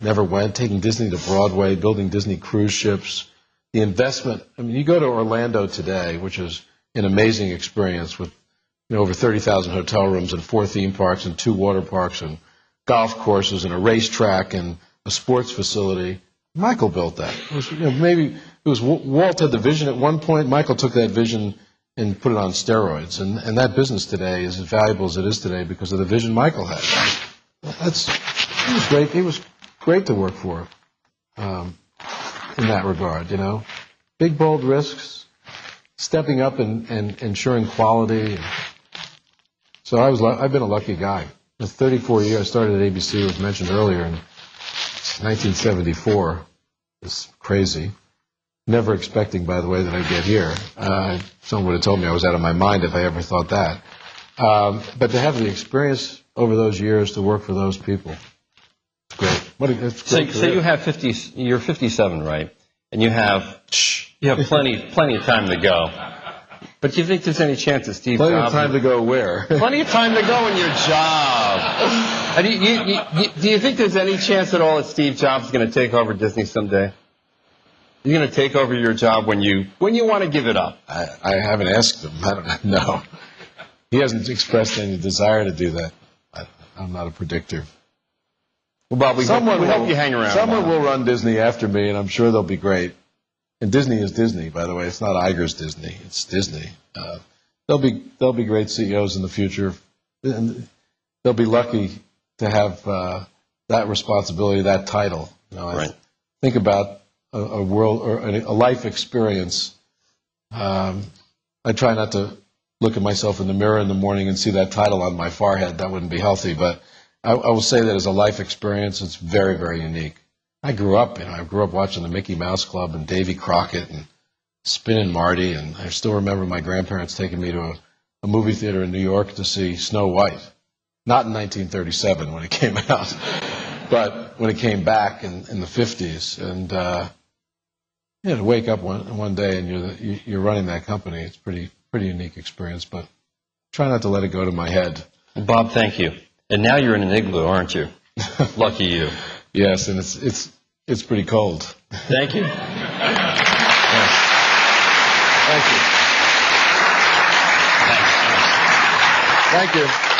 never went, taking Disney to Broadway, building Disney cruise ships. The investment, you go to Orlando today, which is an amazing experience with over 30,000 hotel rooms and 4 theme parks and 2 water parks and golf courses and a racetrack and a sports facility. Michael built that. Walt had the vision at one point. Michael took that vision and put it on steroids. And that business today is as valuable as it is today because of the vision Michael had. He was great. He was great to work for in that regard, Big, bold risks, stepping up and ensuring quality. So I've been a lucky guy. For 34 years, I started at ABC, as mentioned earlier, in 1974. It's crazy. Never expecting, by the way, that I'd get here. Someone would have told me I was out of my mind if I ever thought that. But to have the experience over those years to work for those people, it's great. So you have you're 57, right? And you have plenty of time to go. But do you think there's any chance that Steve Jobs... Plenty of time to go where? Plenty of time to go in your job. Do you think there's any chance at all that Steve Jobs is going to take over Disney someday? You're going to take over your job when you want to give it up? I haven't asked him. I don't know. He hasn't expressed any desire to do that. I'm not a predictor. Well, Bob, we hope you hang around. Someone will run Disney after me, and I'm sure they'll be great. And Disney is Disney, by the way. It's not Iger's Disney. It's Disney. They'll be great CEOs in the future, and they'll be lucky to have that responsibility, that title. Right. Think about a world or a life experience. I try not to look at myself in the mirror in the morning and see that title on my forehead. That wouldn't be healthy, but I will say that as a life experience, it's very, very unique. I grew up watching the Mickey Mouse Club and Davy Crockett and Spin and Marty, and I still remember my grandparents taking me to a movie theater in New York to see Snow White. Not in 1937 when it came out, but when it came back in the 50s. And to wake up one day and you're running that company, it's pretty unique experience. But try not to let it go to my head. Bob, thank you. And now you're in an igloo, aren't you? Lucky you. Yes, and it's It's pretty cold. Thank you. Yes. Thank you. Thank you.